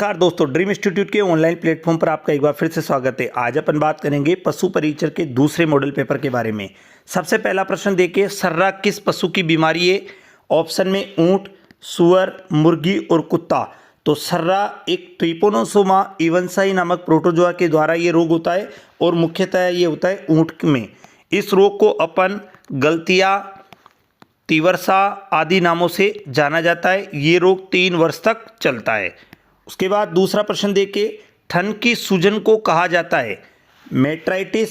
नमस्कार दोस्तों, dream institute के ऑनलाइन प्लेटफॉर्म पर आपका एक बार फिर से स्वागत है। आज अपन बात करेंगे पशु परीक्षण के दूसरे मॉडल पेपर के बारे में। सबसे पहला प्रश्न देखिए, सर्रा किस पशु की बीमारी है? ऑप्शन में ऊंट, सुअर, मुर्गी और कुत्ता। तो सर्रा एक ट्रिपोनोसोमा इवंसाई नामक प्रोटोजोआ के द्वारा ये रोग होता है और मुख्यतः ये होता है ऊंट में। इस रोग को अपन गलतिया, तीव्रसा आदि नामों से जाना जाता है। ये रोग 3 वर्ष तक चलता है। उसके बाद दूसरा प्रश्न देखिए, थन की सूजन को कहा जाता है मेट्राइटिस,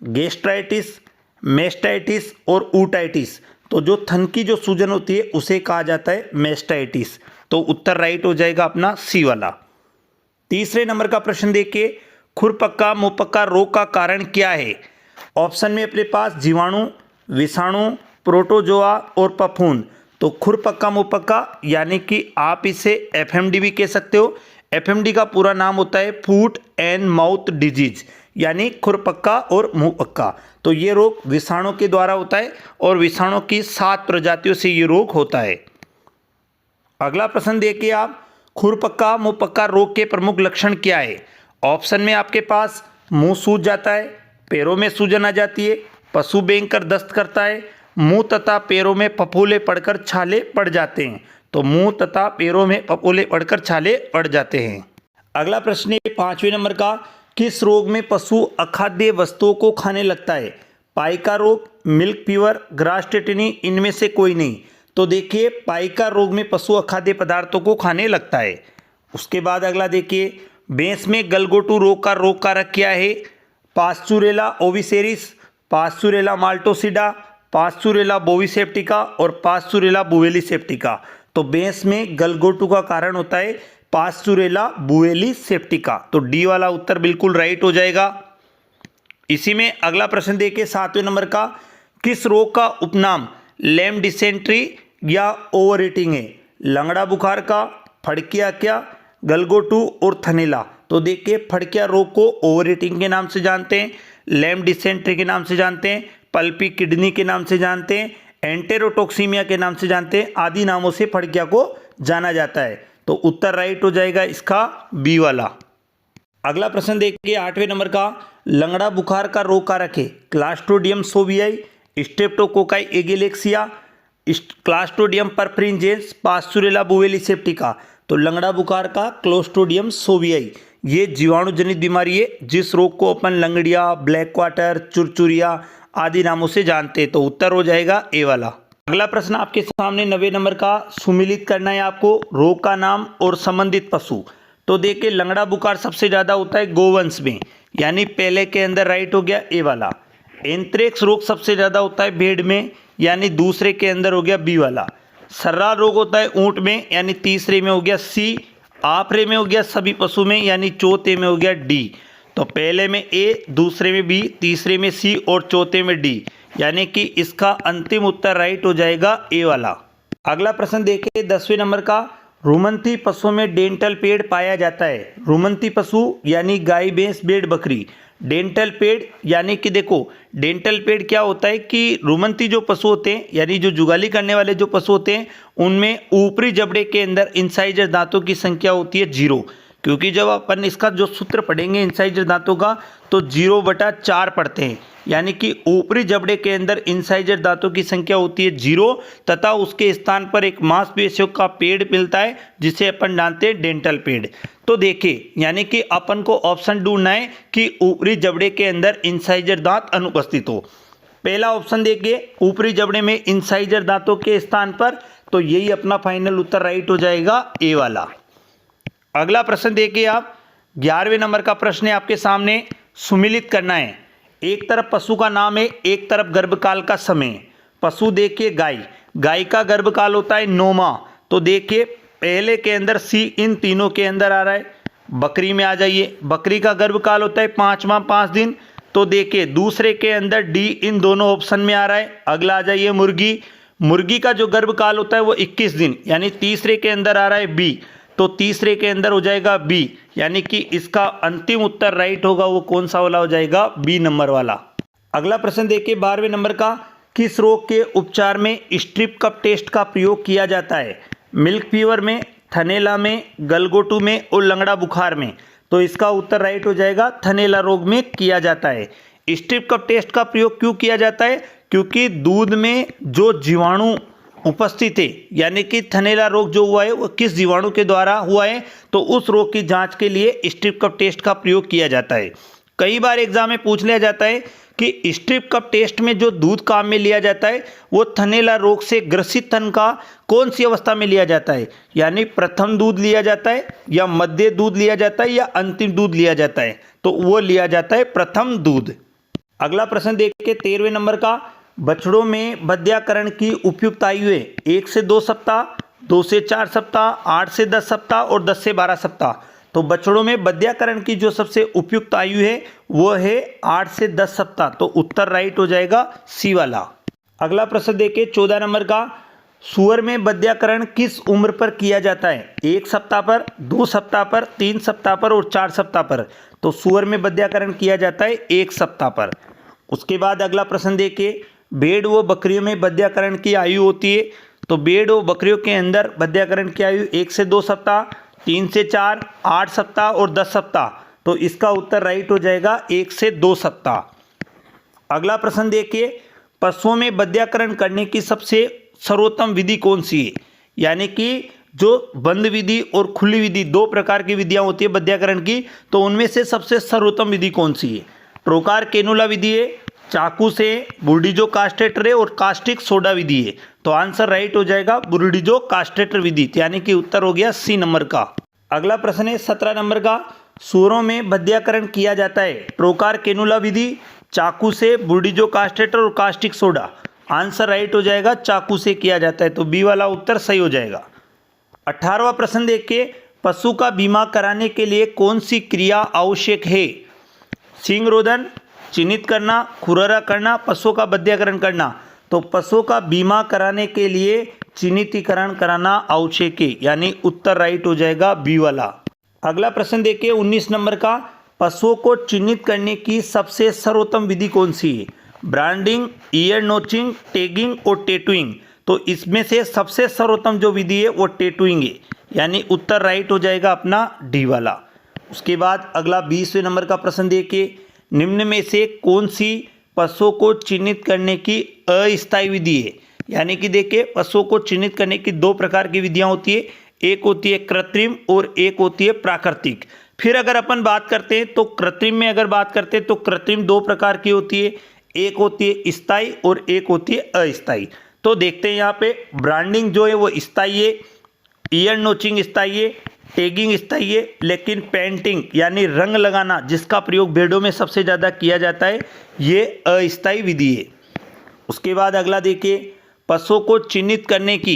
गैस्ट्राइटिस, मेस्टाइटिस और ऊटाइटिस। तो जो थन की जो सूजन होती है उसे कहा जाता है मेस्टाइटिस। तो उत्तर राइट हो जाएगा अपना सी वाला। तीसरे नंबर का प्रश्न देखिए, खुरपक्का मुंहपक्का रोग का कारण क्या है? ऑप्शन में अपने पास जीवाणु, विषाणु, प्रोटोजोआ और फफूंद। तो खुरपक्का मुंहपक्का यानी कि आप इसे एफएमडी भी कह सकते हो। एफएमडी का पूरा नाम होता है फूट एंड माउथ डिजीज, यानी खुरपक्का और मुंहपक्का। तो ये रोग विषाणु के द्वारा होता है और विषाणु की 7 प्रजातियों से ये रोग होता है। अगला प्रश्न देखिए आप, खुरपक्का मुंहपक्का रोग के प्रमुख लक्षण क्या है? ऑप्शन में आपके पास मुंह सूज जाता है, पैरों में सूजन आ जाती है, पशु बेंग कर दस्त करता है, मुंह तथा पैरों में फफूले पड़कर छाले पड़ जाते हैं। तो मुंह तथा पैरों में फफूले पड़कर छाले पड़ जाते हैं। अगला प्रश्न है 5वें नंबर का, किस रोग में पशु अखाद्य वस्तुओं को खाने लगता है? पाइका रोग, मिल्क फीवर, ग्रास टेटनी, इनमें से कोई नहीं। तो देखिए, पाइका रोग में पशु अखाद्य पदार्थों को खाने लगता है। उसके बाद अगला देखिए, भैंस में गलघोटू रोग का कारक क्या है? पास्चुरेला ओविसेरिस, पास्चुरेला माल्टोसिडा, पास्चुरेला बोविसेप्टिका और पास्चुरेला बुवेलिसेप्टिका। तो भैंस में गलघोटू का कारण होता है पास्चुरेला बुवेलिसेप्टिका। तो डी वाला उत्तर बिल्कुल राइट हो जाएगा। इसी में अगला प्रश्न देखिए 7वें नंबर का, किस रोग का उपनाम लैम डिसेंट्री या ओवर ईटिंग है? लंगड़ा बुखार का, फड़किया क्या, गलघोटू और थनैला। तो देखिए, फड़किया रोग को ओवर ईटिंग के नाम से जानते हैं, लैम डिसेंट्री के नाम से जानते हैं, पल्पी किडनी के नाम से जानते हैं, एंटेरोटॉक्सीमिया के नाम से जानते हैं, आदि नामों से फड़किया को जाना जाता है। तो उत्तर राइट हो जाएगा इसका बी वाला। अगला प्रश्न देखिए 8वें नंबर का, लंगड़ा बुखार का रोग कारक है क्लास्ट्रोडियम सोवियाई, स्ट्रेप्टोकोकाई एगिलेक्सिया, क्लास्ट्रोडियम परफ्रिंजेंस, पास्चुरेला बुवेलिसेप्टिका। तो लंगड़ा बुखार का क्लोस्ट्रोडियम सोवियाई ये जीवाणु जनित बीमारी है, जिस रोग को अपन लंगड़िया, ब्लैक क्वार्टर, चुरचुरिया आदि नामों से जानते हैं। तो उत्तर हो जाएगा ए वाला। अगला प्रश्न आपके सामने 90 नंबर का, सुमिलित करना है आपको रोग का नाम और संबंधित पशु। तो देखिए, लंगड़ा बुखार सबसे ज़्यादा होता है गोवंश में, यानी पहले के अंदर राइट हो गया ए वाला। एंथ्रेक्स रोग सबसे ज़्यादा होता है भेड़ में, यानी दूसरे के अंदर हो गया बी वाला। सर्रा रोग होता है ऊंट में, यानी तीसरे में हो गया सी। आपरे में हो गया सभी पशु में, यानी चौथे में हो गया डी। तो पहले में ए, दूसरे में बी, तीसरे में सी और चौथे में डी, यानी कि इसका अंतिम उत्तर राइट हो जाएगा ए वाला। अगला प्रश्न देखिए 10वें नंबर का, रुमंती पशुओं में डेंटल पेड़ पाया जाता है। रुमंती पशु यानी गाय, भैंस, भेड़, बकरी। डेंटल पेड़ यानी कि देखो, डेंटल पेड़ क्या होता है कि रुमंती जो पशु होते हैं, यानी जो जुगाली करने वाले जो पशु होते हैं, उनमें ऊपरी जबड़े के अंदर इंसाइजर दांतों की संख्या होती है 0। क्योंकि जब अपन इसका जो सूत्र पढ़ेंगे इंसाइजर दांतों का, तो 0/4 पढ़ते हैं, यानी कि ऊपरी जबड़े के अंदर इंसाइजर दांतों की संख्या होती है 0 तथा उसके स्थान पर एक मांसपेशियों का पेड़ मिलता है, जिसे अपन जानते हैं डेंटल पेड़। तो देखिए, यानी कि अपन को ऑप्शन ढूंढना है कि ऊपरी जबड़े के अंदर इंसाइजर दांत अनुपस्थित हो। पहला ऑप्शन देखिए, ऊपरी जबड़े में इंसाइजर दांतों के स्थान पर, तो यही अपना फाइनल उत्तर राइट हो जाएगा ए वाला। अगला प्रश्न देखिए आप, 11वें नंबर का प्रश्न है आपके सामने, सुमिलित करना है। एक तरफ पशु का नाम है, एक तरफ गर्भकाल का समय। पशु देखिए गाय, गाय का गर्भकाल होता है 9 माह। तो देखिए, पहले के अंदर सी इन तीनों के अंदर आ रहा है। बकरी में आ जाइए, बकरी का गर्भकाल होता है 5 माह 5 दिन। तो देखिए, दूसरे के अंदर डी इन दोनों ऑप्शन में आ रहा है। अगला आ जाइए मुर्गी, मुर्गी का जो गर्भकाल होता है वो 21 दिन, यानी तीसरे के अंदर आ रहा है बी। तो तीसरे के अंदर हो जाएगा बी, यानी कि इसका अंतिम उत्तर राइट होगा वो कौन सा वाला हो जाएगा? बी नंबर वाला। अगला प्रश्न देखिए 12वें नंबर का, किस रोग के उपचार में स्ट्रिप कप टेस्ट का प्रयोग किया जाता है? मिल्क फीवर में, थनैला में, गलघोटू में और लंगड़ा बुखार में। तो इसका उत्तर राइट हो जाएगा, थनैला रोग में किया जाता है। स्ट्रिप कप टेस्ट का प्रयोग क्यों किया जाता है? क्योंकि दूध में जो जीवाणु उपस्थित है, यानी कि थनैला रोग जो हुआ है वो किस जीवाणु के द्वारा हुआ है, तो उस रोग की जांच के लिए स्ट्रिप कप टेस्ट का प्रयोग किया जाता है। कई बार एग्जाम में पूछ लिया जाता है कि स्ट्रिप कप टेस्ट में जो दूध काम में लिया जाता है वो थनैला रोग से ग्रसित थन का कौन सी अवस्था में लिया जाता है, यानी प्रथम दूध लिया जाता है या मध्य दूध लिया जाता है या अंतिम दूध लिया जाता है, तो वो लिया जाता है प्रथम दूध। अगला प्रश्न देखिए 13वें नंबर का, बछड़ों में बध्याकरण की उपयुक्त आयु है 1 से 2 सप्ताह, 2 से 4 सप्ताह, 8 से 10 सप्ताह और 10 से 12 सप्ताह। तो बछड़ों में बध्याकरण की जो सबसे उपयुक्त आयु है वो है 8 से 10 सप्ताह। तो उत्तर राइट हो जाएगा सी वाला। अगला प्रश्न देखिए 14 नंबर का, सूअर में बध्याकरण किस उम्र पर किया जाता है? 1 सप्ताह पर, 2 सप्ताह पर, 3 सप्ताह पर और 4 सप्ताह पर। तो सूअर में बध्याकरण किया जाता है 1 सप्ताह पर। उसके बाद अगला प्रश्न देखिए, भेड़ व बकरियों में बध्याकरण की आयु होती है। तो भेड़ व बकरियों के अंदर बध्याकरण की आयु 1 से 2 सप्ताह, 3 से 4, 8 सप्ताह और 10 सप्ताह। तो इसका उत्तर राइट हो जाएगा 1 से 2 सप्ताह। अगला प्रश्न देखिए, पशुओं में बध्याकरण करने की सबसे सर्वोत्तम विधि कौन सी है? यानी कि जो बंद विधि और खुली विधि, 2 प्रकार की विधियां होती है बध्याकरण की, तो उनमें से सबसे सर्वोत्तम विधि कौन सी है? ट्रोकार कैनुला विधि है, चाकू से, बुर्डिजो कास्टेटर है और कास्टिक सोडा विधि है। तो आंसर राइट हो जाएगा बुर्डिजो कास्टेटर विधि, यानी कि उत्तर हो गया सी नंबर का। अगला प्रश्न है 17 नंबर का, सूअरों में बध्याकरण किया जाता है ट्रोकार कैनुला विधि, चाकू से, बुर्डिजो कास्टेटर और कास्टिक सोडा। आंसर राइट हो जाएगा चाकू से किया जाता है। तो बी वाला उत्तर सही हो जाएगा। 18वां प्रश्न देखिए, पशु का बीमा कराने के लिए कौन सी क्रिया आवश्यक है? सींग रोदन, चिन्हित करना, खुररा करना, पशुओं का बध्याकरण करना। तो पशुओं का बीमा कराने के लिए चिन्हितीकरण कराना आवश्यक है, यानी उत्तर राइट हो जाएगा बी वाला। अगला प्रश्न देखिए 19 नंबर का, पशुओं को चिन्हित करने की सबसे सर्वोत्तम विधि कौन सी है? ब्रांडिंग, ईयर नोचिंग, टैगिंग और टैटूइंग। तो इसमें से सबसे सर्वोत्तम जो विधि है वो टैटूइंग है, यानी उत्तर राइट हो जाएगा अपना डी वाला। उसके बाद अगला 20वें नंबर का प्रश्न देखिए, निम्न में से कौन सी पशुओं को चिन्हित करने की अस्थायी विधि है? यानी कि देखिए पशुओं को चिन्हित करने की 2 प्रकार की विधियां होती है, एक होती है कृत्रिम और एक होती है प्राकृतिक। फिर अगर अपन बात करते हैं तो कृत्रिम में अगर बात करते हैं तो कृत्रिम 2 प्रकार की होती है, एक होती है स्थायी और एक होती है अस्थायी। तो देखते हैं यहाँ पे ब्रांडिंग जो है वो स्थायी है, ईयर नोचिंग स्थायी है, टैगिंग स्थायी है, लेकिन पेंटिंग यानी रंग लगाना जिसका प्रयोग भेड़ों में सबसे ज़्यादा किया जाता है ये अस्थायी विधि है। उसके बाद अगला देखिए, पशुओं को चिन्हित करने की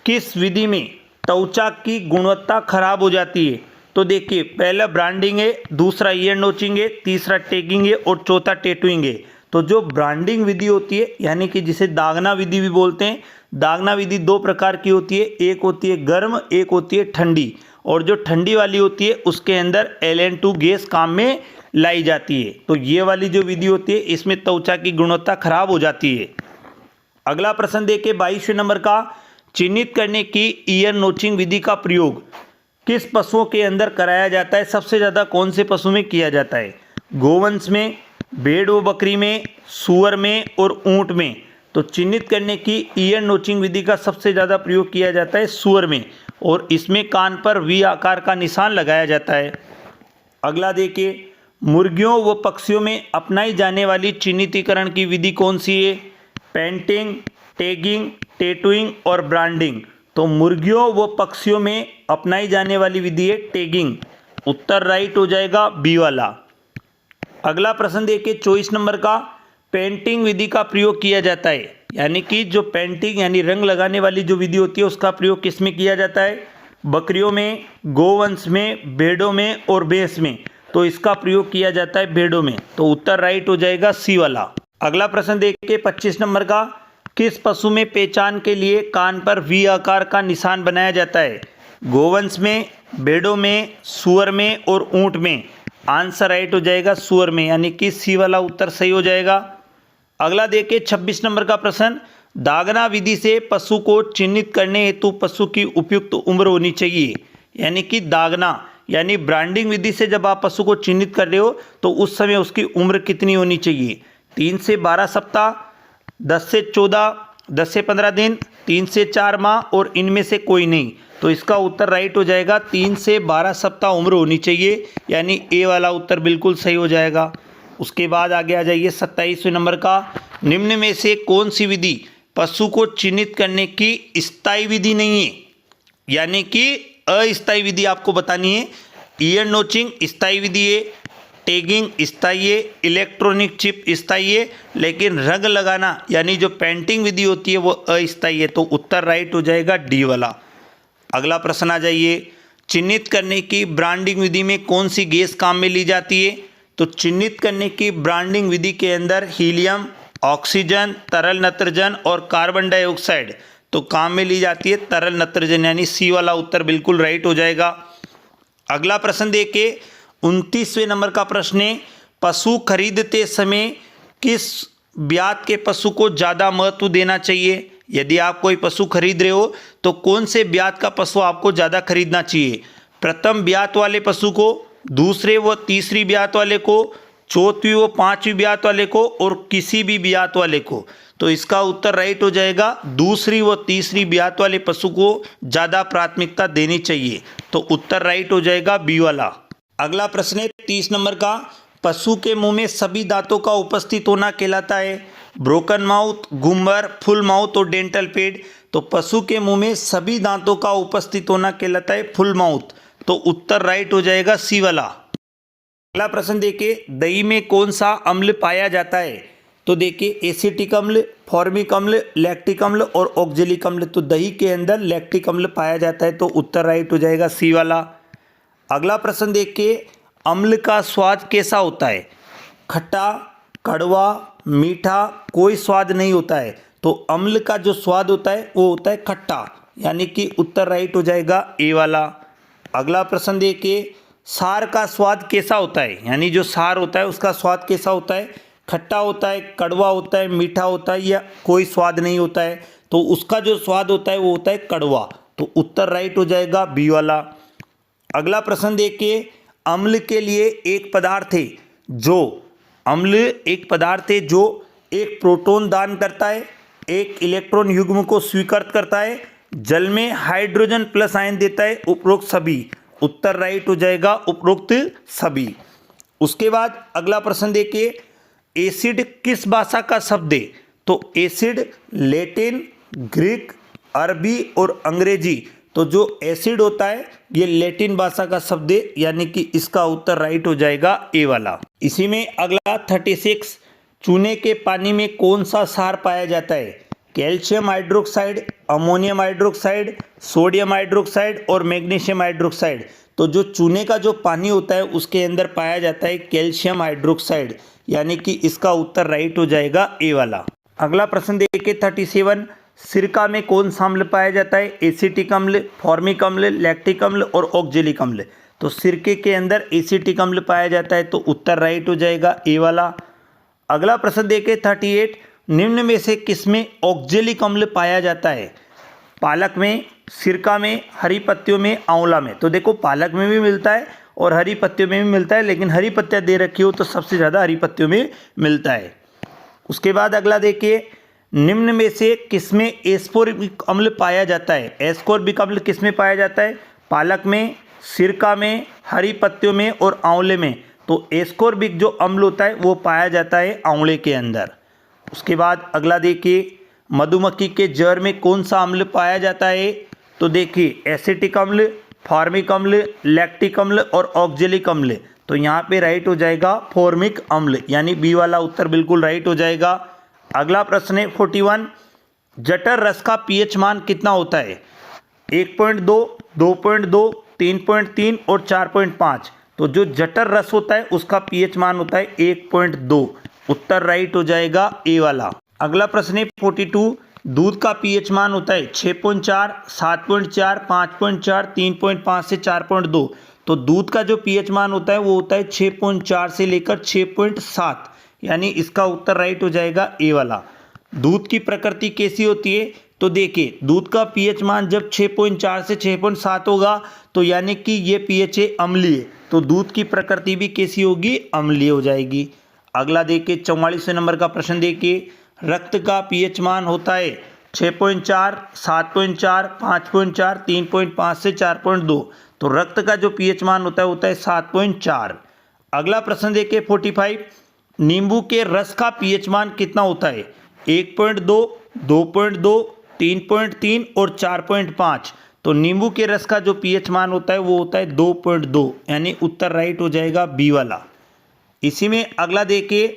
किस विधि में त्वचा की गुणवत्ता खराब हो जाती है? तो देखिए पहला ब्रांडिंग है, दूसरा ईयर नोचिंग है, तीसरा टैगिंग है और चौथा टैटूइंग है। तो जो ब्रांडिंग विधि होती है, यानी कि जिसे दागना विधि भी बोलते हैं, दागना विधि 2 प्रकार की होती है, एक होती है गर्म, एक होती है ठंडी। और जो ठंडी वाली होती है उसके अंदर LN2 गैस काम में लाई जाती है। तो ये वाली जो विधि होती है इसमें त्वचा की गुणवत्ता खराब हो जाती है। अगला प्रश्न देखिए 22वें नंबर का, चिन्हित करने की ईयर नोचिंग विधि का प्रयोग किस पशुओं के अंदर कराया जाता है? सबसे ज़्यादा कौन से पशु में किया जाता है? गोवंश में, भेड़ व बकरी में, सूअर में और ऊंट में। तो चिन्हित करने की ईयर नोचिंग विधि का सबसे ज़्यादा प्रयोग किया जाता है सूअर में, और इसमें कान पर वी आकार का निशान लगाया जाता है। अगला देखिए, मुर्गियों व पक्षियों में अपनाई जाने वाली चिन्हितीकरण की विधि कौन सी है? पेंटिंग, टैगिंग, टैटूइंग और ब्रांडिंग। तो मुर्गियों व पक्षियों में अपनाई जाने वाली विधि है टैगिंग। उत्तर राइट हो जाएगा बी वाला। अगला प्रश्न देखिए 24 नंबर का, पेंटिंग विधि का प्रयोग किया जाता है, यानी कि जो पेंटिंग यानी रंग लगाने वाली जो विधि होती है उसका प्रयोग किस में किया जाता है? बकरियों में, गोवंश में, भेड़ों में और भैंस में। तो इसका प्रयोग किया जाता है भेड़ों में। तो उत्तर राइट हो जाएगा सी वाला। अगला प्रश्न देखिए 25 नंबर का, किस पशु में पहचान के लिए कान पर वी आकार का निशान बनाया जाता है? गोवंश में, भेड़ों में, सूअर में और ऊंट में। आंसर राइट हो जाएगा सूअर में, यानी कि सी वाला उत्तर सही हो जाएगा। अगला देखिए 26 नंबर का प्रश्न, दागना विधि से पशु को चिन्हित करने हेतु पशु की उपयुक्त उम्र होनी चाहिए। यानी कि दागना यानी ब्रांडिंग विधि से जब आप पशु को चिन्हित कर रहे हो तो उस समय उसकी उम्र कितनी होनी चाहिए? 3 से 12 सप्ताह, 10 से 14, 10 से 15 दिन, 3 से 4 माह और इनमें से कोई नहीं। तो इसका उत्तर राइट हो जाएगा 3 से 12 सप्ताह उम्र होनी चाहिए, यानी ए वाला उत्तर बिल्कुल सही हो जाएगा। उसके बाद आगे आ जाइए 27वें नंबर का, निम्न में से कौन सी विधि पशु को चिन्हित करने की स्थायी विधि नहीं है? यानी कि अस्थायी विधि आपको बतानी है। ईयर नोचिंग स्थायी विधि है, टैगिंग स्थायी है, इलेक्ट्रॉनिक चिप स्थायी है, लेकिन रंग लगाना यानी जो पेंटिंग विधि होती है वो अस्थायी है। तो उत्तर राइट हो जाएगा डी वाला। अगला प्रश्न आ जाइए, चिन्हित करने की ब्रांडिंग विधि में कौन सी गैस काम में ली जाती है? तो चिन्हित करने की ब्रांडिंग विधि के अंदर हीलियम, ऑक्सीजन, तरल नत्रजन और कार्बन डाइऑक्साइड तो काम में ली जाती है तरल नत्रजन, यानी सी वाला उत्तर बिल्कुल राइट हो जाएगा। अगला प्रश्न देखिए 29वें नंबर का प्रश्न है, पशु खरीदते समय किस ब्यात के पशु को ज़्यादा महत्व देना चाहिए? यदि आप कोई पशु खरीद रहे हो तो कौन से ब्यात का पशु आपको ज़्यादा खरीदना चाहिए? प्रथम ब्यात वाले पशु को, दूसरे व तीसरी ब्यात वाले को, चौथी व पांचवी ब्यात वाले को और किसी भी ब्यात वाले को? तो इसका उत्तर राइट हो जाएगा दूसरी व तीसरी ब्यात वाले पशु को ज़्यादा प्राथमिकता देनी चाहिए। तो उत्तर राइट हो जाएगा बी वाला। अगला प्रश्न है 30 नंबर का, पशु के मुंह में सभी दांतों का उपस्थित होना कहलाता है broken mouth, Gumber, full mouth और डेंटल पेड। तो पशु के मुंह में सभी दांतों का उपस्थित होना कहलाता है फुल माउथ। तो उत्तर राइट हो जाएगा सी वाला। अगला प्रश्न देखिए, दही में कौन सा अम्ल पाया जाता है? तो देखिए एसिटिक अम्ल, फॉर्मिक अम्ल, लैक्टिक अम्ल और ऑक्जेलिक अम्ल। तो दही के अंदर लैक्टिक अम्ल पाया जाता है। तो उत्तर राइट हो जाएगा सी वाला। अगला प्रश्न देखिए, अम्ल का स्वाद कैसा होता है? खट्टा, कड़वा, मीठा, कोई स्वाद नहीं होता है। तो अम्ल का जो स्वाद होता है वो होता है खट्टा, यानी कि उत्तर राइट हो जाएगा ए वाला। अगला प्रश्न देखिए, सार का स्वाद कैसा होता है? यानी जो सार होता है उसका स्वाद कैसा होता है? खट्टा होता है, कड़वा होता है, मीठा होता है या कोई स्वाद नहीं होता है? तो उसका जो स्वाद होता है वो होता है कड़वा। तो उत्तर राइट हो जाएगा बी वाला। अगला प्रश्न देखिए, अम्ल के लिए एक पदार्थ है जो एक प्रोटॉन दान करता है, एक इलेक्ट्रॉन युग्म को स्वीकृत करता है, जल में हाइड्रोजन प्लस आयन देता है, उपरोक्त सभी। उत्तर राइट हो जाएगा उपरोक्त सभी। उसके बाद अगला प्रश्न देखिए, एसिड किस भाषा का शब्द है? तो एसिड लैटिन, ग्रीक, अरबी और अंग्रेजी। तो जो एसिड होता है ये लैटिन भाषा का शब्द है, यानी कि इसका उत्तर राइट हो जाएगा ए वाला। इसी में अगला 36, चूने के पानी में कौन सा सार पाया जाता है? Calcium hydroxide, ammonium hydroxide, sodium hydroxide और मैग्नीशियम हाइड्रोक्साइड। तो जो चूने का जो पानी होता है उसके अंदर पाया जाता है कैल्शियम हाइड्रोक्साइड, यानी कि इसका उत्तर राइट हो जाएगा ए वाला। अगला प्रश्न देखिए 37, सिरका में कौन सा अम्ल पाया जाता है? एसिटिक अम्ल, फॉर्मिक अम्ल, लैक्टिक अम्ल और ऑक्जेलिक अम्ल। तो सिरके के अंदर एसिटिक अम्ल पाया जाता है। तो उत्तर राइट हो जाएगा ए वाला। अगला प्रश्न देखिए 38, निम्न में से किसमें ऑक्जेलिक अम्ल पाया जाता है? पालक में, सिरका में, हरी पत्तियों में, आंवला में। तो देखो पालक में भी मिलता है और हरी पत्तियों में भी मिलता है, लेकिन हरी पत्तियाँ दे रखी हो तो सबसे ज़्यादा हरी पत्तियों में मिलता है। उसके बाद अगला देखिए, निम्न में से किसमें एस्कोर्बिक अम्ल पाया जाता है? एस्कोर्बिक अम्ल किसमें पाया जाता है? पालक में, सिरका में, हरी पत्तियों में और आंवले में। तो एस्कोर्बिक जो अम्ल होता है वो पाया जाता है आंवले के अंदर। उसके बाद अगला देखिए, मधुमक्खी के जहर में कौन सा अम्ल पाया जाता है? तो देखिए एसिटिक अम्ल, फॉर्मिक अम्ल, लैक्टिक अम्ल और ऑक्जेलिक अम्ल। तो यहाँ पे राइट हो जाएगा फॉर्मिक अम्ल, यानी बी वाला उत्तर बिल्कुल राइट हो जाएगा। अगला प्रश्न है 41, जठर रस का पीएच मान कितना होता है? 1.2, 2.2, 3.3 और 4.5। तो जो जठर रस होता है उसका पीएच मान होता है 1.2। उत्तर राइट हो जाएगा ए वाला। अगला प्रश्न है 42, दूध का पीएच मान होता है 6.4, 7.4, 5.4, 3.5 से 4.2। तो दूध का जो पीएच मान होता है वो होता है 6.4 से लेकर 6.7, यानी इसका उत्तर राइट हो जाएगा ए वाला। दूध की प्रकृति कैसी होती है, तो देखिए दूध का पीएच मान जब 6.4 से 6.7 होगा तो यानी कि ये पीएच है अम्लीय, तो दूध की प्रकृति भी कैसी होगी, अम्लीय हो जाएगी। अगला देखिए 44वें नंबर का प्रश्न देखिए, रक्त का पीएच मान होता है 6.4, 7.4, 5.4, 3.5 से 4.2, तो रक्त का जो पीएच मान होता है 7.4। अगला प्रश्न देखिए 45, नींबू के रस का पीएच मान कितना होता है, 1.2, 2.2, 3.3 और 4.5, तो नींबू के रस का जो पीएच मान होता है वो होता है 2.2, यानी उत्तर राइट हो जाएगा बी वाला। इसी में अगला देखिए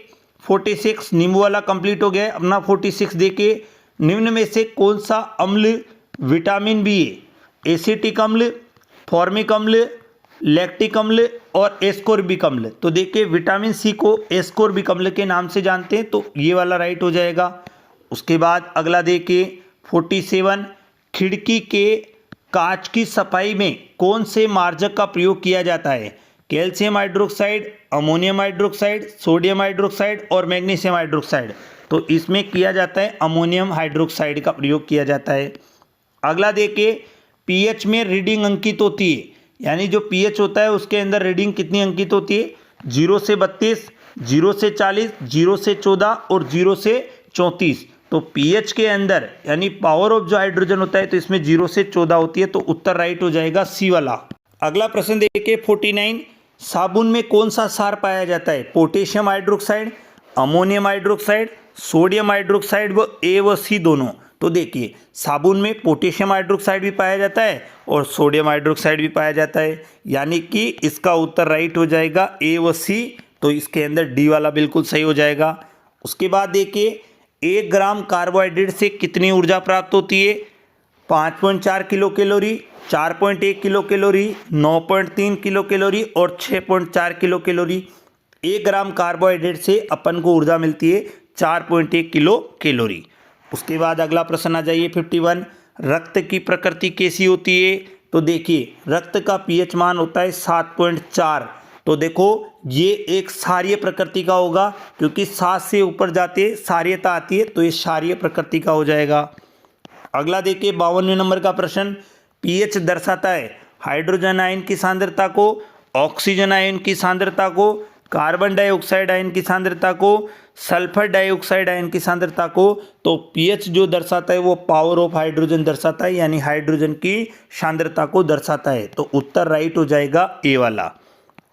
46, नींबू वाला कंप्लीट हो गया। अपना 46 देखिए, निम्न में से कौन सा अम्ल विटामिन बी है, एसिटिक अम्ल, फॉर्मिक अम्ल, लैक्टिक अम्ल और एस्कोर्बिक अम्ल। तो देखिए विटामिन सी को एस्कोर्बिक अम्ल के नाम से जानते हैं, तो ये वाला राइट हो जाएगा। उसके बाद अगला देखिए 47, खिड़की के कांच की सफाई में कौन से मार्जक का प्रयोग किया जाता है, calcium hydroxide, ammonium hydroxide, sodium hydroxide और मैग्नीशियम हाइड्रोक्साइड। तो इसमें किया जाता है अमोनियम हाइड्रोक्साइड का प्रयोग किया जाता है। अगला देखिए पीएच में रीडिंग अंकित होती है, यानी जो पीएच होता है उसके अंदर रीडिंग कितनी अंकित होती है, 0 से 32, 0 से 40, 0 से 14 और 0 से 34। तो पीएच के अंदर यानी पावर ऑफ जो हाइड्रोजन होता है तो इसमें 0 से 14 होती है, तो उत्तर राइट हो जाएगा सी वाला। अगला प्रश्न देखिए 49, साबुन में कौन सा सार पाया जाता है, potassium hydroxide, ammonium hydroxide, sodium hydroxide व सी दोनों। तो देखिए साबुन में पोटेशियम हाइड्रोक्साइड भी पाया जाता है और सोडियम हाइड्रोक्साइड भी पाया जाता है, यानी कि इसका उत्तर राइट हो जाएगा ए व सी, तो इसके अंदर डी वाला बिल्कुल सही हो जाएगा। उसके बाद देखिए 1 ग्राम कार्बोहाइड्रेट से कितनी ऊर्जा प्राप्त होती है, 5.4 kilo calorie, 4.1 kilo calorie, 9.3 kilo calorie और 6.4 किलो कैलोरी। 1 ग्राम कार्बोहाइड्रेट से अपन को ऊर्जा मिलती है 4.1 किलो कैलोरी। उसके बाद अगला प्रश्न आ जाइए 51, रक्त की प्रकृति कैसी होती है, तो देखिए रक्त का पीएच मान होता है 7.4, तो देखो ये एक क्षारीय प्रकृति का होगा, क्योंकि 7 से ऊपर जाते क्षारीयता आती है, तो ये क्षारीय प्रकृति का हो जाएगा। अगला देखिए 52वें नंबर का प्रश्न, पीएच दर्शाता है हाइड्रोजन आयन की सांद्रता को, ऑक्सीजन आयन की सांद्रता को, कार्बन डाइऑक्साइड आयन की सांद्रता को, सल्फर डाइऑक्साइड आयन की सांद्रता को। तो पीएच जो दर्शाता है वो पावर ऑफ हाइड्रोजन दर्शाता है, यानी हाइड्रोजन की सांद्रता को दर्शाता है, तो उत्तर राइट हो जाएगा ए वाला।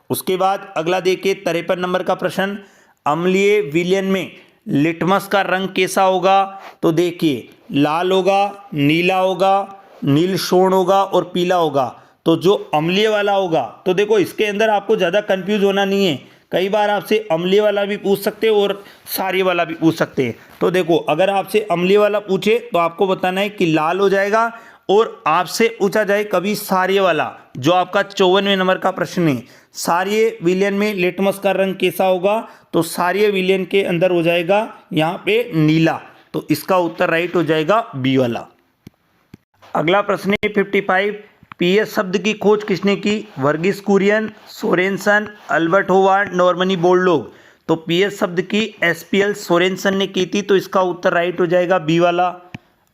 उसके बाद अगला देखिए 53 नंबर का प्रश्न, अम्लीय विलयन में लिटमस का रंग कैसा होगा, तो देखिए लाल होगा, नीला होगा, नील शोण होगा और पीला होगा। तो जो अम्लीय वाला होगा, तो देखो इसके अंदर आपको ज़्यादा कंफ्यूज होना नहीं है, कई बार आपसे अम्लीय वाला भी पूछ सकते हैं और क्षारीय वाला भी पूछ सकते हैं। तो देखो अगर आपसे अम्लीय वाला पूछे तो आपको बताना है कि लाल हो जाएगा, और आपसे पूछा जाए कभी क्षारीय वाला, जो आपका 54वें नंबर का प्रश्न है, क्षारीय विलयन में लिटमस का रंग कैसा होगा, तो क्षारीय विलयन के अंदर हो जाएगा यहाँ पे नीला, तो इसका उत्तर राइट हो जाएगा बी वाला। अगला प्रश्न है 55, पीएच शब्द की खोज किसने की, Verghese Kurien, Sorensen, Albert Howard, Norman Borlaug. तो पीएच शब्द की एसपीएल सोरेनसन ने की थी, तो इसका उत्तर राइट हो जाएगा बी वाला।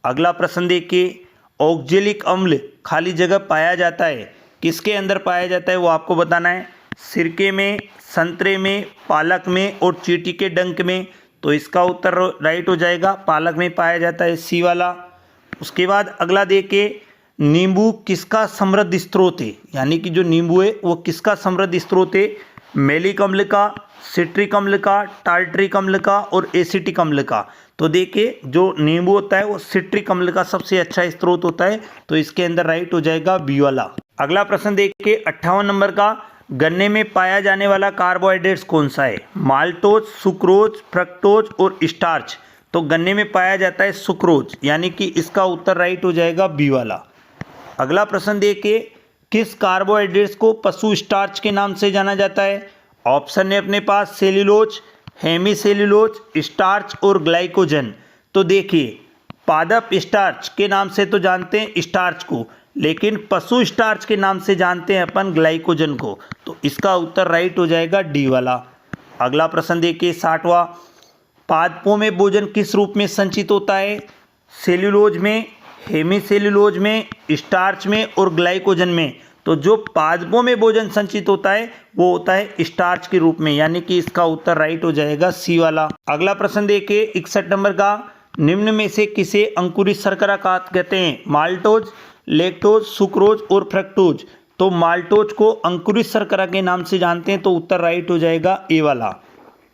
अगला प्रश्न देखिए, ऑक्जेलिक अम्ल खाली जगह पाया जाता है, किसके अंदर पाया जाता है वो आपको बताना है, सिरके में, संतरे में, पालक में और चींटी के डंक में। तो इसका उत्तर राइट हो जाएगा पालक में पाया जाता है, सी वाला। उसके बाद अगला देखिए, नींबू किसका समृद्ध स्रोत है, यानी कि जो नींबू है वो किसका समृद्ध स्रोत है, मैलिक अम्ल का, सिट्रिक अम्ल का, टार्टरिक अम्ल का और एसिटिक अम्ल का। तो देखिए जो नींबू होता है वो सिट्रिक अम्ल का सबसे अच्छा स्रोत होता है, तो इसके अंदर राइट हो जाएगा बी वाला। अगला प्रश्न देखिए 58 नंबर का, गन्ने में पाया जाने वाला कार्बोहाइड्रेट्स कौन सा है, माल्टोज, सुक्रोज, फ्रक्टोज और स्टार्च। तो गन्ने में पाया जाता है सुक्रोज, यानी कि इसका उत्तर राइट हो जाएगा बी वाला। अगला प्रश्न देखिए, किस कार्बोहाइड्रेट्स को पशु स्टार्च के नाम से जाना जाता है। ऑप्शन है अपने पास सेल्यूलोज, हेमी सेल्यूलोज, स्टार्च और ग्लाइकोजन। तो देखिए पादप स्टार्च के नाम से तो जानते हैं स्टार्च को, लेकिन पशु स्टार्च के नाम से जानते हैं अपन ग्लाइकोजन को, तो इसका उत्तर राइट हो जाएगा डी वाला। अगला प्रश्न देखिए 60वां, पादपों में भोजन किस रूप में संचित होता है? सेल्यूलोज में, हेमीसेल्यूलोज में, स्टार्च में और ग्लाइकोजन में। तो जो पादपों में भोजन संचित होता है वो होता है स्टार्च के रूप में, यानी कि इसका उत्तर राइट हो जाएगा सी वाला। अगला प्रश्न देखिए 61 नंबर का, निम्न में से किसे अंकुरित शर्करा कहते हैं? माल्टोज, लैक्टोज, सुक्रोज और फ्रक्टोज। तो माल्टोज को अंकुरित शर्करा के नाम से जानते हैं, तो उत्तर राइट हो जाएगा ए वाला।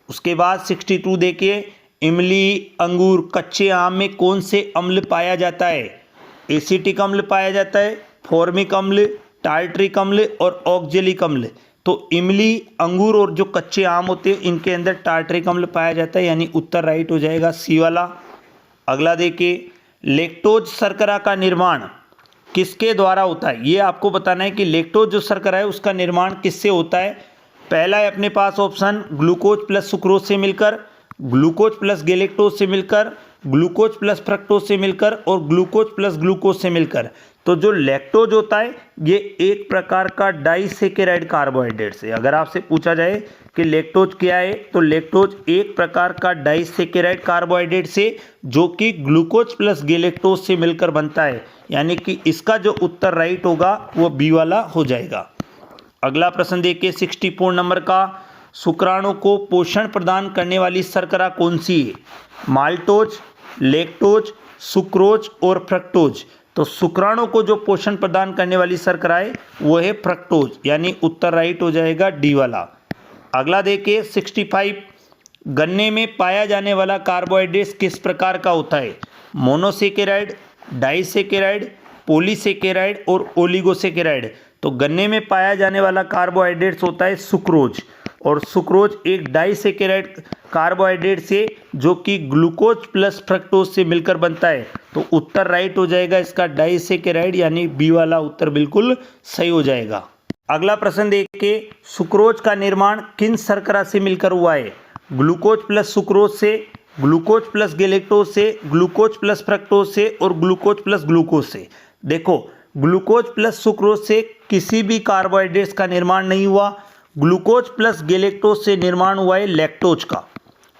उसके बाद 62 देखिए, इमली, अंगूर, कच्चे आम में कौन से अम्ल पाया जाता है? एसिटिक अम्ल पाया जाता है, फॉर्मिक अम्ल, टार्ट्रिक अम्ल और ऑक्जेलिक अम्ल। तो इमली, अंगूर और जो कच्चे आम होते हैं इनके अंदर टार्ट्रिक अम्ल पाया जाता है, यानी उत्तर राइट हो जाएगा सी वाला। अगला देखिए, लैक्टोज शर्करा का निर्माण किसके द्वारा होता है? ये आपको बताना है कि लैक्टोज जो शर्करा है उसका निर्माण किससे होता है। पहला है अपने पास ऑप्शन ग्लूकोज प्लस सुक्रोज से मिलकर, ग्लूकोज प्लस गैलेक्टोज से मिलकर, ग्लूकोज प्लस फ्रक्टोज से मिलकर और ग्लूकोज प्लस ग्लूकोज से मिलकर। तो जो लैक्टोज होता है ये एक प्रकार का डाइसेकेराइड कार्बोहाइड्रेट से, अगर आपसे पूछा जाए कि लैक्टोज क्या है तो लैक्टोज एक प्रकार का डाइसेकेराइड कार्बोहाइड्रेट से जो कि ग्लूकोज प्लस गैलेक्टोज से मिलकर बनता है, यानी कि इसका जो उत्तर राइट होगा वो बी वाला हो जाएगा। अगला प्रश्न देखिए 64 नंबर का, शुक्राणु को पोषण प्रदान करने वाली शर्करा कौन सी है? माल्टोज, लैक्टोज, सुक्रोज और फ्रक्टोज। तो शुक्राणु को जो पोषण प्रदान करने वाली शर्करा है वो है फ्रक्टोज, यानी उत्तर राइट हो जाएगा डी वाला। अगला देखिए 65, गन्ने में पाया जाने वाला कार्बोहाइड्रेट किस प्रकार का होता है? मोनोसेकेराइड, डाइसेकेराइड, पॉलीसेकेराइड और ओलिगोसेकेराइड। तो गन्ने में पाया जाने वाला कार्बोहाइड्रेट्स होता है सुक्रोज, और सुक्रोज एक डाइसेकेराइड कार्बोहाइड्रेट से जो कि ग्लूकोज प्लस फ्रक्टोज से मिलकर बनता है। तो उत्तर राइट हो जाएगा इसका डाइसेकेराइड, यानी बी वाला उत्तर बिल्कुल सही हो जाएगा। अगला प्रश्न देखिए, सुक्रोज का निर्माण किन शर्करा से मिलकर हुआ है? ग्लूकोज प्लस सुक्रोज से, ग्लूकोज प्लस गैलेक्टोज से, ग्लूकोज प्लस फ्रक्टोज से और ग्लूकोज प्लस ग्लूकोज से। देखो, ग्लूकोज प्लस सुक्रोज से किसी भी कार्बोहाइड्रेट्स का निर्माण नहीं हुआ, ग्लूकोज प्लस गैलेक्टोज से निर्माण हुआ है लैक्टोज का,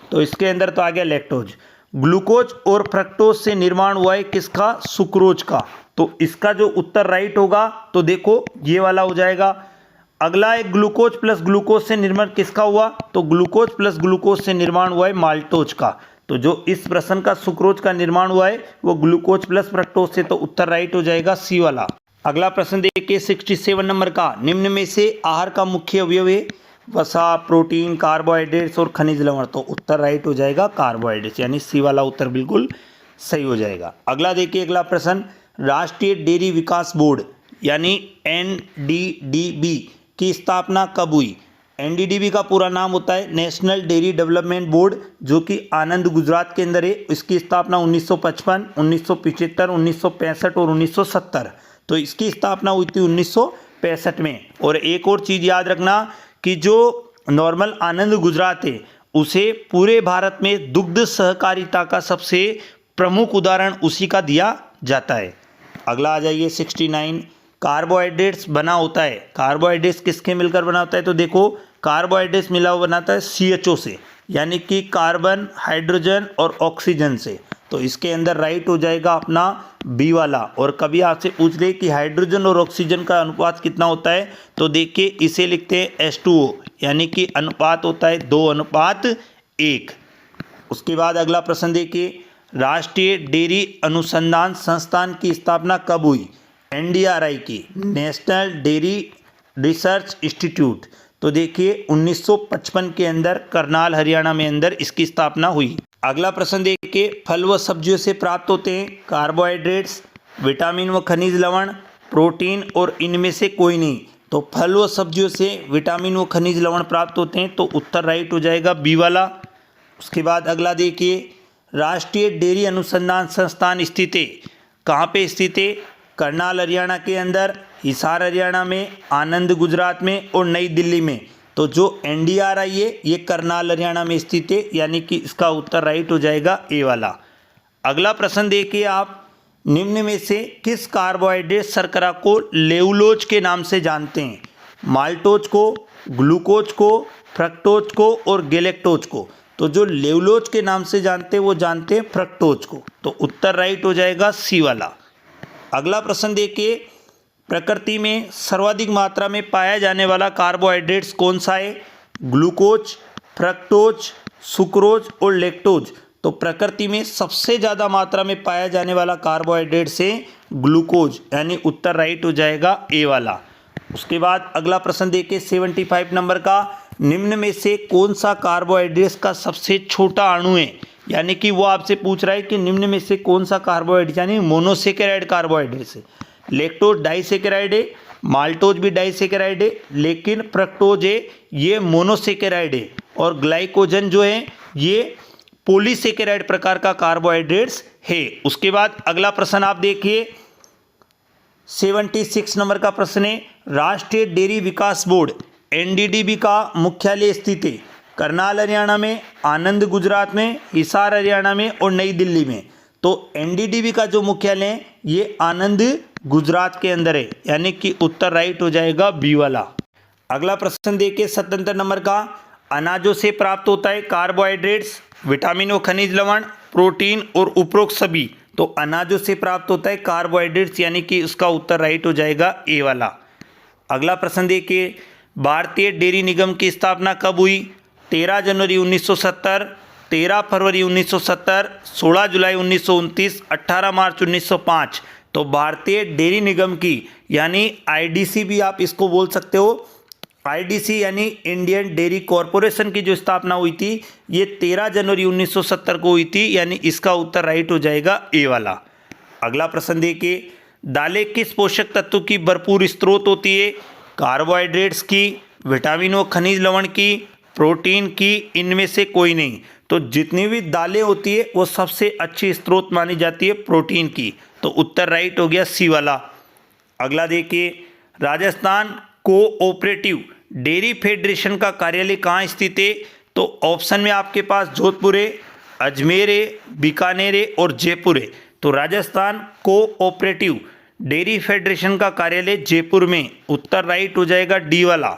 तो इसके अंदर तो आ गया लैक्टोज। ग्लूकोज और फ्रक्टोज से निर्माण हुआ है किसका? सुक्रोज का। तो इसका जो उत्तर राइट होगा तो देखो ये वाला हो जाएगा। अगला है ग्लूकोज प्लस ग्लूकोज से निर्माण किसका हुआ? तो ग्लूकोज प्लस ग्लूकोज से निर्माण हुआ है माल्टोज का। तो जो इस प्रश्न का सुक्रोज का निर्माण हुआ है वो ग्लूकोज प्लस फ्रक्टोज से, तो उत्तर राइट हो जाएगा सी वाला। अगला प्रश्न देखिए 67 नंबर का, निम्न में से आहार का मुख्य अवयव है? वसा, प्रोटीन, कार्बोहाइड्रेट्स और खनिज लवण। तो उत्तर राइट हो जाएगा कार्बोहाइड्रेट्स, यानी सी वाला उत्तर बिल्कुल सही हो जाएगा। अगला देखिए अगला प्रश्न, राष्ट्रीय डेयरी विकास बोर्ड यानी एनडीडीबी की स्थापना कब हुई? एनडीडीबी का पूरा नाम होता है नेशनल डेयरी डेवलपमेंट बोर्ड, जो कि आनंद गुजरात के अंदर है। इसकी स्थापना 1955, 1975, 1965 और 1970। तो इसकी स्थापना हुई थी 1965 में। और एक और चीज़ याद रखना कि जो नॉर्मल आनंद गुजरात है उसे पूरे भारत में दुग्ध सहकारिता का सबसे प्रमुख उदाहरण उसी का दिया जाता है। अगला आ जाइए 69, कार्बोहाइड्रेट्स बना होता है। कार्बोहाइड्रेट्स किसके मिलकर बना होता है? तो देखो, कार्बोहाइड्रेट्स मिला हुआ बनाता है CHO से, यानी कि कार्बन, हाइड्रोजन और ऑक्सीजन से। तो इसके अंदर राइट हो जाएगा अपना बी वाला। और कभी आपसे पूछ ले कि हाइड्रोजन और ऑक्सीजन का अनुपात कितना होता है, तो देखिए इसे लिखते हैं H2O, यानी कि अनुपात होता है 2:1। उसके बाद अगला प्रश्न देखिए, राष्ट्रीय डेयरी अनुसंधान संस्थान की स्थापना कब हुई? NDRI की, नेशनल डेयरी रिसर्च इंस्टीट्यूट। तो देखिए 1955 के अंदर करनाल हरियाणा में अंदर इसकी स्थापना हुई। अगला प्रश्न देखिए, फल व सब्जियों से प्राप्त होते हैं कार्बोहाइड्रेट्स, विटामिन व खनिज लवण, प्रोटीन और इनमें से कोई नहीं। तो फल व सब्जियों से विटामिन व खनिज लवण प्राप्त होते हैं, तो उत्तर राइट हो जाएगा बी वाला। उसके बाद अगला देखिए, राष्ट्रीय डेयरी अनुसंधान संस्थान स्थित है कहाँ पे स्थित है? करनाल हरियाणा के अंदर, हिसार हरियाणा में, आनंद गुजरात में और नई दिल्ली में। तो जो NDRI है ये करनाल हरियाणा में स्थित है, यानी कि इसका उत्तर राइट हो जाएगा ए वाला। अगला प्रश्न देखिए आप, निम्न में से किस कार्बोहाइड्रेट शर्करा को लेउलोज के नाम से जानते हैं? माल्टोज को, ग्लूकोज को, फ्रक्टोज को और गैलेक्टोज को। तो जो लेवलोज के नाम से जानते हैं वो जानते हैं फ्रक्टोज को। तो उत्तर राइट हो जाएगा सी वाला। अगला प्रश्न देखिए, प्रकृति में सर्वाधिक मात्रा में पाया जाने वाला कार्बोहाइड्रेट्स कौन सा है? ग्लूकोज, फ्रक्टोज, सुक्रोज और लैक्टोज। तो प्रकृति में सबसे ज़्यादा मात्रा में पाया जाने वाला कार्बोहाइड्रेट्स है ग्लूकोज, यानी उत्तर राइट हो जाएगा ए वाला। उसके बाद अगला प्रश्न देखिए 75 नंबर का, निम्न में से कौन सा कार्बोहाइड्रेट्स का सबसे छोटा अणु है? यानी कि वो आपसे पूछ रहा है कि निम्न में से कौन सा कार्बोहाइड्रेट, यानी मोनोसेकेराइड कार्बोहाइड्रेट्स है। लैक्टोज डाइसेकेराइड है, माल्टोज भी डाइसेकेराइड है, लेकिन फ्रक्टोज है ये मोनोसेकेराइड है, और ग्लाइकोजन जो है ये पॉलीसेकेराइड प्रकार का कार्बोहाइड्रेट्स है। उसके बाद अगला प्रश्न आप देखिए 76 नंबर का प्रश्न है, राष्ट्रीय डेयरी विकास बोर्ड एनडीडीबी का मुख्यालय स्थित है करनाल हरियाणा में, आनंद गुजरात में, हिसार हरियाणा में और नई दिल्ली में। तो एनडीडीबी का जो मुख्यालय है ये आनंद गुजरात के अंदर है, यानी कि उत्तर राइट हो जाएगा बी वाला। अगला प्रश्न देखिए 77 नंबर का, अनाजों से प्राप्त होता है कार्बोहाइड्रेट्स, विटामिन व खनिज लवण, प्रोटीन और उपरोक्त सभी। तो अनाजों से प्राप्त होता है कार्बोहाइड्रेट्स, यानी कि उसका उत्तर राइट हो जाएगा ए वाला। अगला प्रश्न देखिए, भारतीय डेयरी निगम की स्थापना कब हुई? 13 जनवरी 1970, 13 फरवरी 1970, 16 जुलाई 1929, 18 मार्च 1905। तो भारतीय डेयरी निगम की, यानी आईडीसी भी आप इसको बोल सकते हो, आईडीसी यानी इंडियन डेयरी कॉरपोरेशन की जो स्थापना हुई थी ये 13 जनवरी 1970 को हुई थी, यानी इसका उत्तर राइट हो जाएगा ए वाला। अगला प्रश्न देखिए, दालें किस पोषक तत्व की भरपूर स्रोत होती है? कार्बोहाइड्रेट्स की, विटामिन व खनिज लवण की, प्रोटीन की, इनमें से कोई नहीं। तो जितनी भी दालें होती है वो सबसे अच्छी स्रोत मानी जाती है प्रोटीन की। तो उत्तर राइट हो गया सी वाला। अगला देखिए, राजस्थान कोऑपरेटिव डेयरी फेडरेशन का कार्यालय कहाँ स्थित है? तो ऑप्शन में आपके पास जोधपुर है, अजमेर है, बीकानेर है और जयपुर है। तो राजस्थान कोऑपरेटिव डेयरी फेडरेशन का कार्यालय जयपुर में, उत्तर राइट हो जाएगा डी वाला।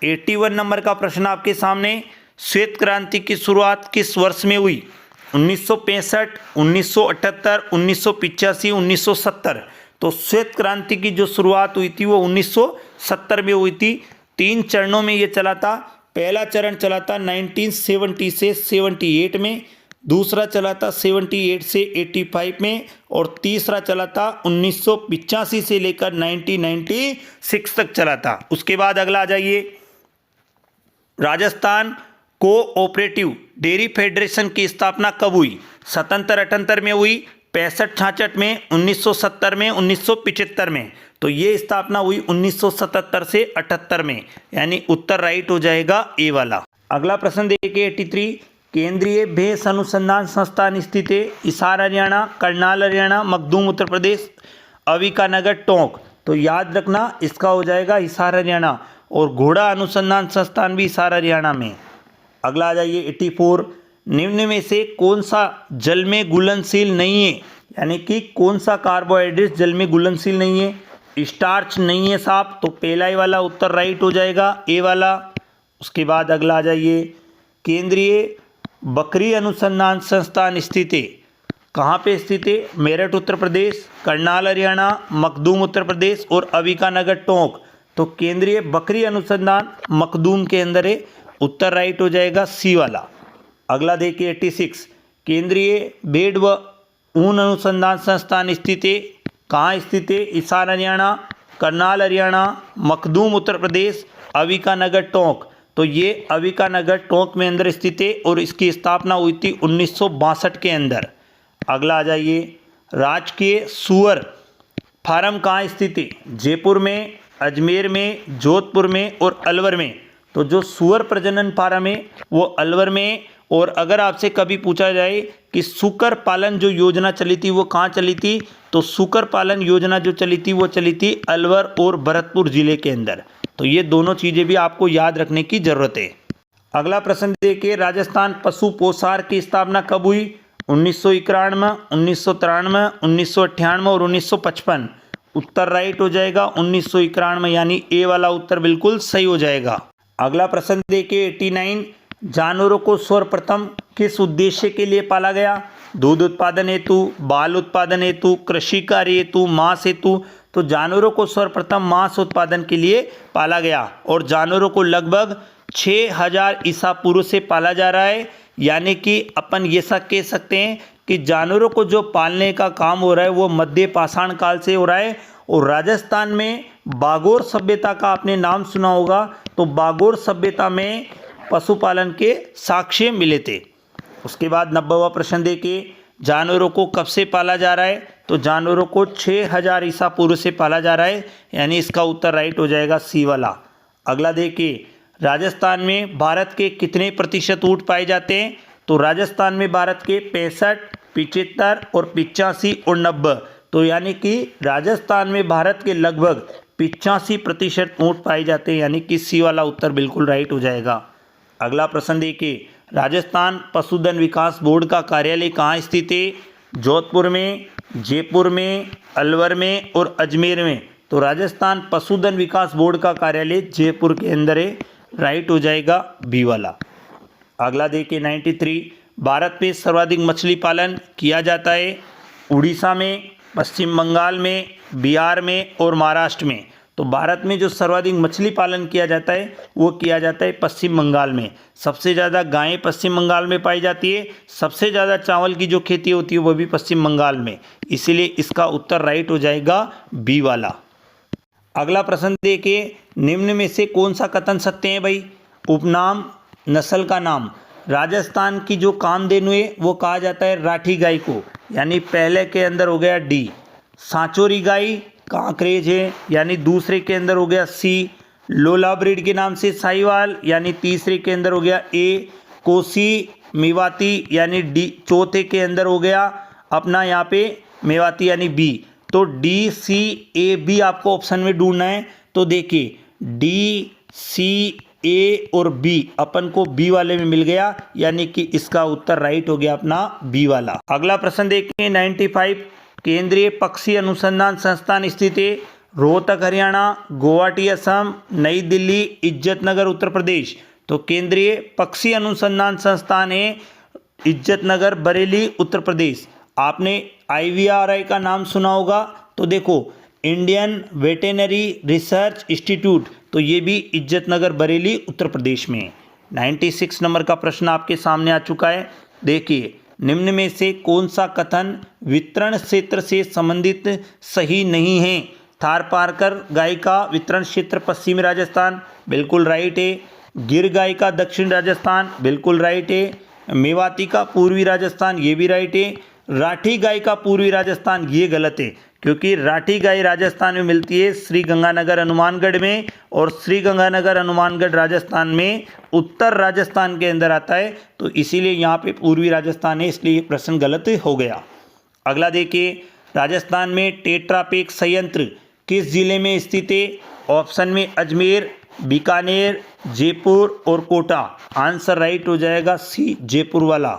81 नंबर का प्रश्न आपके सामने, श्वेत क्रांति की शुरुआत किस वर्ष में हुई? 1965, 1978, 1985, 1970। तो श्वेत क्रांति की जो शुरुआत हुई थी वो 1970 में हुई थी। 3 चरणों में ये चला था। पहला चरण चला था 1970 से 78 में, दूसरा चला था 78 से 85 में, और तीसरा चला था 1985 से लेकर 1996 तक चला था। उसके बाद अगला आ जाइए, राजस्थान कोऑपरेटिव डेयरी फेडरेशन की स्थापना कब हुई? 77-78 में हुई, 65-66 में, 1970 में, 1975 में। तो ये स्थापना हुई 1977 से 78 में, यानी उत्तर राइट हो जाएगा ए वाला। अगला प्रश्न देखिए 83, केंद्रीय भैंस अनुसंधान संस्थान स्थित है हिसार हरियाणा, करनाल हरियाणा, मखदूम उत्तर प्रदेश, अविकानगर टोंक। तो याद रखना इसका हो जाएगा हिसार हरियाणा, और घोड़ा अनुसंधान संस्थान भी हिसार हरियाणा में। अगला आ जाइए 84, निम्न में से कौन सा जल में घुलनशील नहीं है? यानी कि कौन सा कार्बोहाइड्रेट जल में घुलनशील नहीं है? स्टार्च नहीं है साहब, तो पहला ही वाला उत्तर राइट हो जाएगा ए वाला। उसके बाद अगला आ जाइए, केंद्रीय बकरी अनुसंधान संस्थान स्थित है कहाँ पे स्थित है? मेरठ उत्तर प्रदेश, करनाल हरियाणा, मखदूम उत्तर प्रदेश और अविकानगर टोंक। तो केंद्रीय बकरी अनुसंधान मखदूम के अंदर है, उत्तर राइट हो जाएगा सी वाला। अगला देखिए 86, केंद्रीय भेड़ व ऊन अनुसंधान संस्थान स्थित है कहाँ स्थित है? हिसार हरियाणा, करनाल हरियाणा, मखदूम उत्तर प्रदेश, अविकानगर टोंक। तो ये अविकानगर टोंक में अंदर स्थित है और इसकी स्थापना हुई थी 1962 के अंदर। अगला आ जाइए, राजकीय सुअर फार्म कहाँ स्थित है? जयपुर में, अजमेर में, जोधपुर में और अलवर में। तो जो सुअर प्रजनन फार्म है वो अलवर में। और अगर आपसे कभी पूछा जाए कि सुकर पालन जो योजना चली थी वो कहाँ चली थी, तो सुकर पालन योजना जो चली थी वो चली थी अलवर और भरतपुर जिले के अंदर। तो ये दोनों चीज़ें भी आपको याद रखने की ज़रूरत है। अगला प्रश्न देखिए, राजस्थान पशु पोषार की स्थापना कब हुई? 1991, 1993, 1998 और 1955। उत्तर राइट हो जाएगा 1991, यानी ए वाला उत्तर बिल्कुल सही हो जाएगा। अगला प्रश्न देखिए 89, जानवरों को सर्वप्रथम किस उद्देश्य के लिए पाला गया? दूध उत्पादन हेतु, बाल उत्पादन हेतु, कृषि कार्य हेतु, मांस हेतु। तो जानवरों को सर्वप्रथम मांस उत्पादन के लिए पाला गया और जानवरों को लगभग 6000 ईसा पूर्व से पाला जा रहा है। यानी कि अपन ये सब कह सकते हैं कि जानवरों को जो पालने का काम हो रहा है वो मध्य पाषाण काल से हो रहा है। और राजस्थान में बागोर सभ्यता का आपने नाम सुना होगा, तो बागोर सभ्यता में पशुपालन के साक्ष्य मिले थे। उसके बाद 90वां प्रश्न देखिए, जानवरों को कब से पाला जा रहा है? तो जानवरों को 6000 ईसा पूर्व से पाला जा रहा है, यानी इसका उत्तर राइट हो जाएगा सी वाला। अगला देखिए, राजस्थान में भारत के कितने प्रतिशत ऊँट पाए जाते हैं? तो राजस्थान में भारत के 65, 75 और 85 और 90। तो यानी कि राजस्थान में भारत के लगभग 85% ऊँट पाए जाते हैं, यानी कि सी वाला उत्तर बिल्कुल राइट हो जाएगा। अगला प्रश्न देखिए, राजस्थान पशुधन विकास बोर्ड का कार्यालय कहाँ स्थित है? जोधपुर में, जयपुर में, अलवर में और अजमेर में। तो राजस्थान पशुधन विकास बोर्ड का कार्यालय जयपुर के अंदर है, राइट हो जाएगा बी वाला। अगला देखिए 93, भारत में सर्वाधिक मछली पालन किया जाता है उड़ीसा में, पश्चिम बंगाल में, बिहार में और महाराष्ट्र में। तो भारत में जो सर्वाधिक मछली पालन किया जाता है वो किया जाता है पश्चिम बंगाल में। सबसे ज़्यादा गायें पश्चिम बंगाल में पाई जाती है, सबसे ज़्यादा चावल की जो खेती होती है वो भी पश्चिम बंगाल में, इसीलिए इसका उत्तर राइट हो जाएगा बी वाला। अगला प्रश्न देखिए, निम्न में से कौन सा कथन सत्य है भाई? उपनाम, नस्ल का नाम। राजस्थान की जो कामधेनु है वो कहा जाता है राठी गाय को, यानी पहले के अंदर हो गया डी। सांचोरी गाय कांकरेज है, यानी दूसरे के अंदर हो गया सी। लोला ब्रीड के नाम से साहिवाल, यानी तीसरे के अंदर हो गया ए। कोसी मेवाती, यानी डी, चौथे के अंदर हो गया अपना यहाँ पे मेवाती, यानी बी। तो डी, सी, ए, बी आपको ऑप्शन में ढूंढना है। तो देखिए डी, सी, ए और बी अपन को बी वाले में मिल गया, यानी कि इसका उत्तर राइट हो गया अपना बी वाला। अगला प्रश्न देखिए 95, केंद्रीय पक्षी अनुसंधान संस्थान स्थित है रोहतक हरियाणा, गुवाहाटी असम, नई दिल्ली, इज्जतनगर उत्तर प्रदेश। तो केंद्रीय पक्षी अनुसंधान संस्थान है इज्जतनगर बरेली उत्तर प्रदेश। आपने IVRI का नाम सुना होगा, तो देखो इंडियन वेटेनरी रिसर्च इंस्टीट्यूट, तो ये भी इज्जतनगर बरेली उत्तर प्रदेश में। 96 नंबर का प्रश्न आपके सामने आ चुका है। देखिए, निम्न में से कौन सा कथन वितरण क्षेत्र से संबंधित सही नहीं है? थारपारकर गाय का वितरण क्षेत्र पश्चिमी राजस्थान, बिल्कुल राइट है। गिर गाय का दक्षिण राजस्थान, बिल्कुल राइट है। मेवाती का पूर्वी राजस्थान, ये भी राइट है। राठी गाय का पूर्वी राजस्थान, ये गलत है, क्योंकि राठी गाय राजस्थान में मिलती है श्री गंगानगर हनुमानगढ़ में, और श्री गंगानगर हनुमानगढ़ राजस्थान में उत्तर राजस्थान के अंदर आता है, तो इसीलिए यहाँ पे पूर्वी राजस्थान है, इसलिए ये प्रश्न गलत हो गया। अगला देखिए, राजस्थान में टेट्रापेक संयंत्र किस जिले में स्थित है? ऑप्शन में अजमेर, बीकानेर, जयपुर और कोटा। आंसर राइट हो जाएगा सी, जयपुर वाला।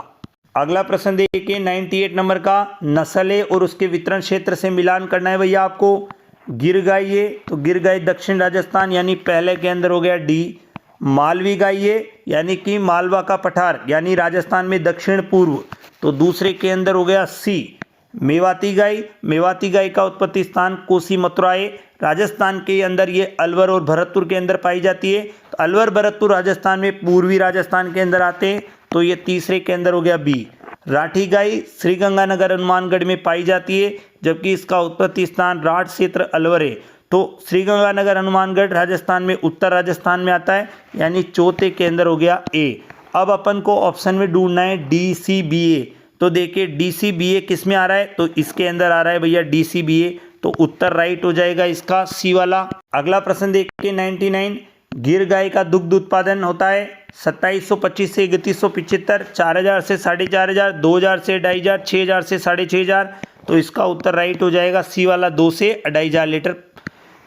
अगला प्रश्न देखिए 98 नंबर का, नस्ल है और उसके वितरण क्षेत्र से मिलान करना है भैया आपको। गिर गाय है, तो गिर गाय दक्षिण राजस्थान, यानी पहले के अंदर हो गया डी। मालवी गाय है, यानी कि मालवा का पठार, यानी राजस्थान में दक्षिण पूर्व, तो दूसरे के अंदर हो गया सी। मेवाती गाय, मेवाती गाय का उत्पत्ति स्थान कोसी मथुरा है, राजस्थान के अंदर ये अलवर और भरतपुर के अंदर पाई जाती है। तो अलवर भरतपुर राजस्थान में पूर्वी राजस्थान के अंदर आते हैं, तो ये तीसरे के अंदर हो गया बी। राठी गाय श्रीगंगानगर हनुमानगढ़ में पाई जाती है, जबकि इसका उत्पत्ति स्थान राठ क्षेत्र अलवर है। तो श्रीगंगानगर हनुमानगढ़ राजस्थान में उत्तर राजस्थान में आता है, यानी चौथे के अंदर हो गया ए। अब अपन को ऑप्शन में ढूंढना है DCBA। तो देखिए DCBA किस में आ रहा है? तो इसके अंदर आ रहा है भैया DCBA, तो उत्तर राइट हो जाएगा इसका सी वाला। अगला प्रश्न देखिए 99, गिर गाय का दुग्ध उत्पादन होता है 2725 से 3175, 4000 से 4500, 2000 से 2500, 6000 से 6500। तो इसका उत्तर राइट हो जाएगा सी वाला, 2 से 2500 लीटर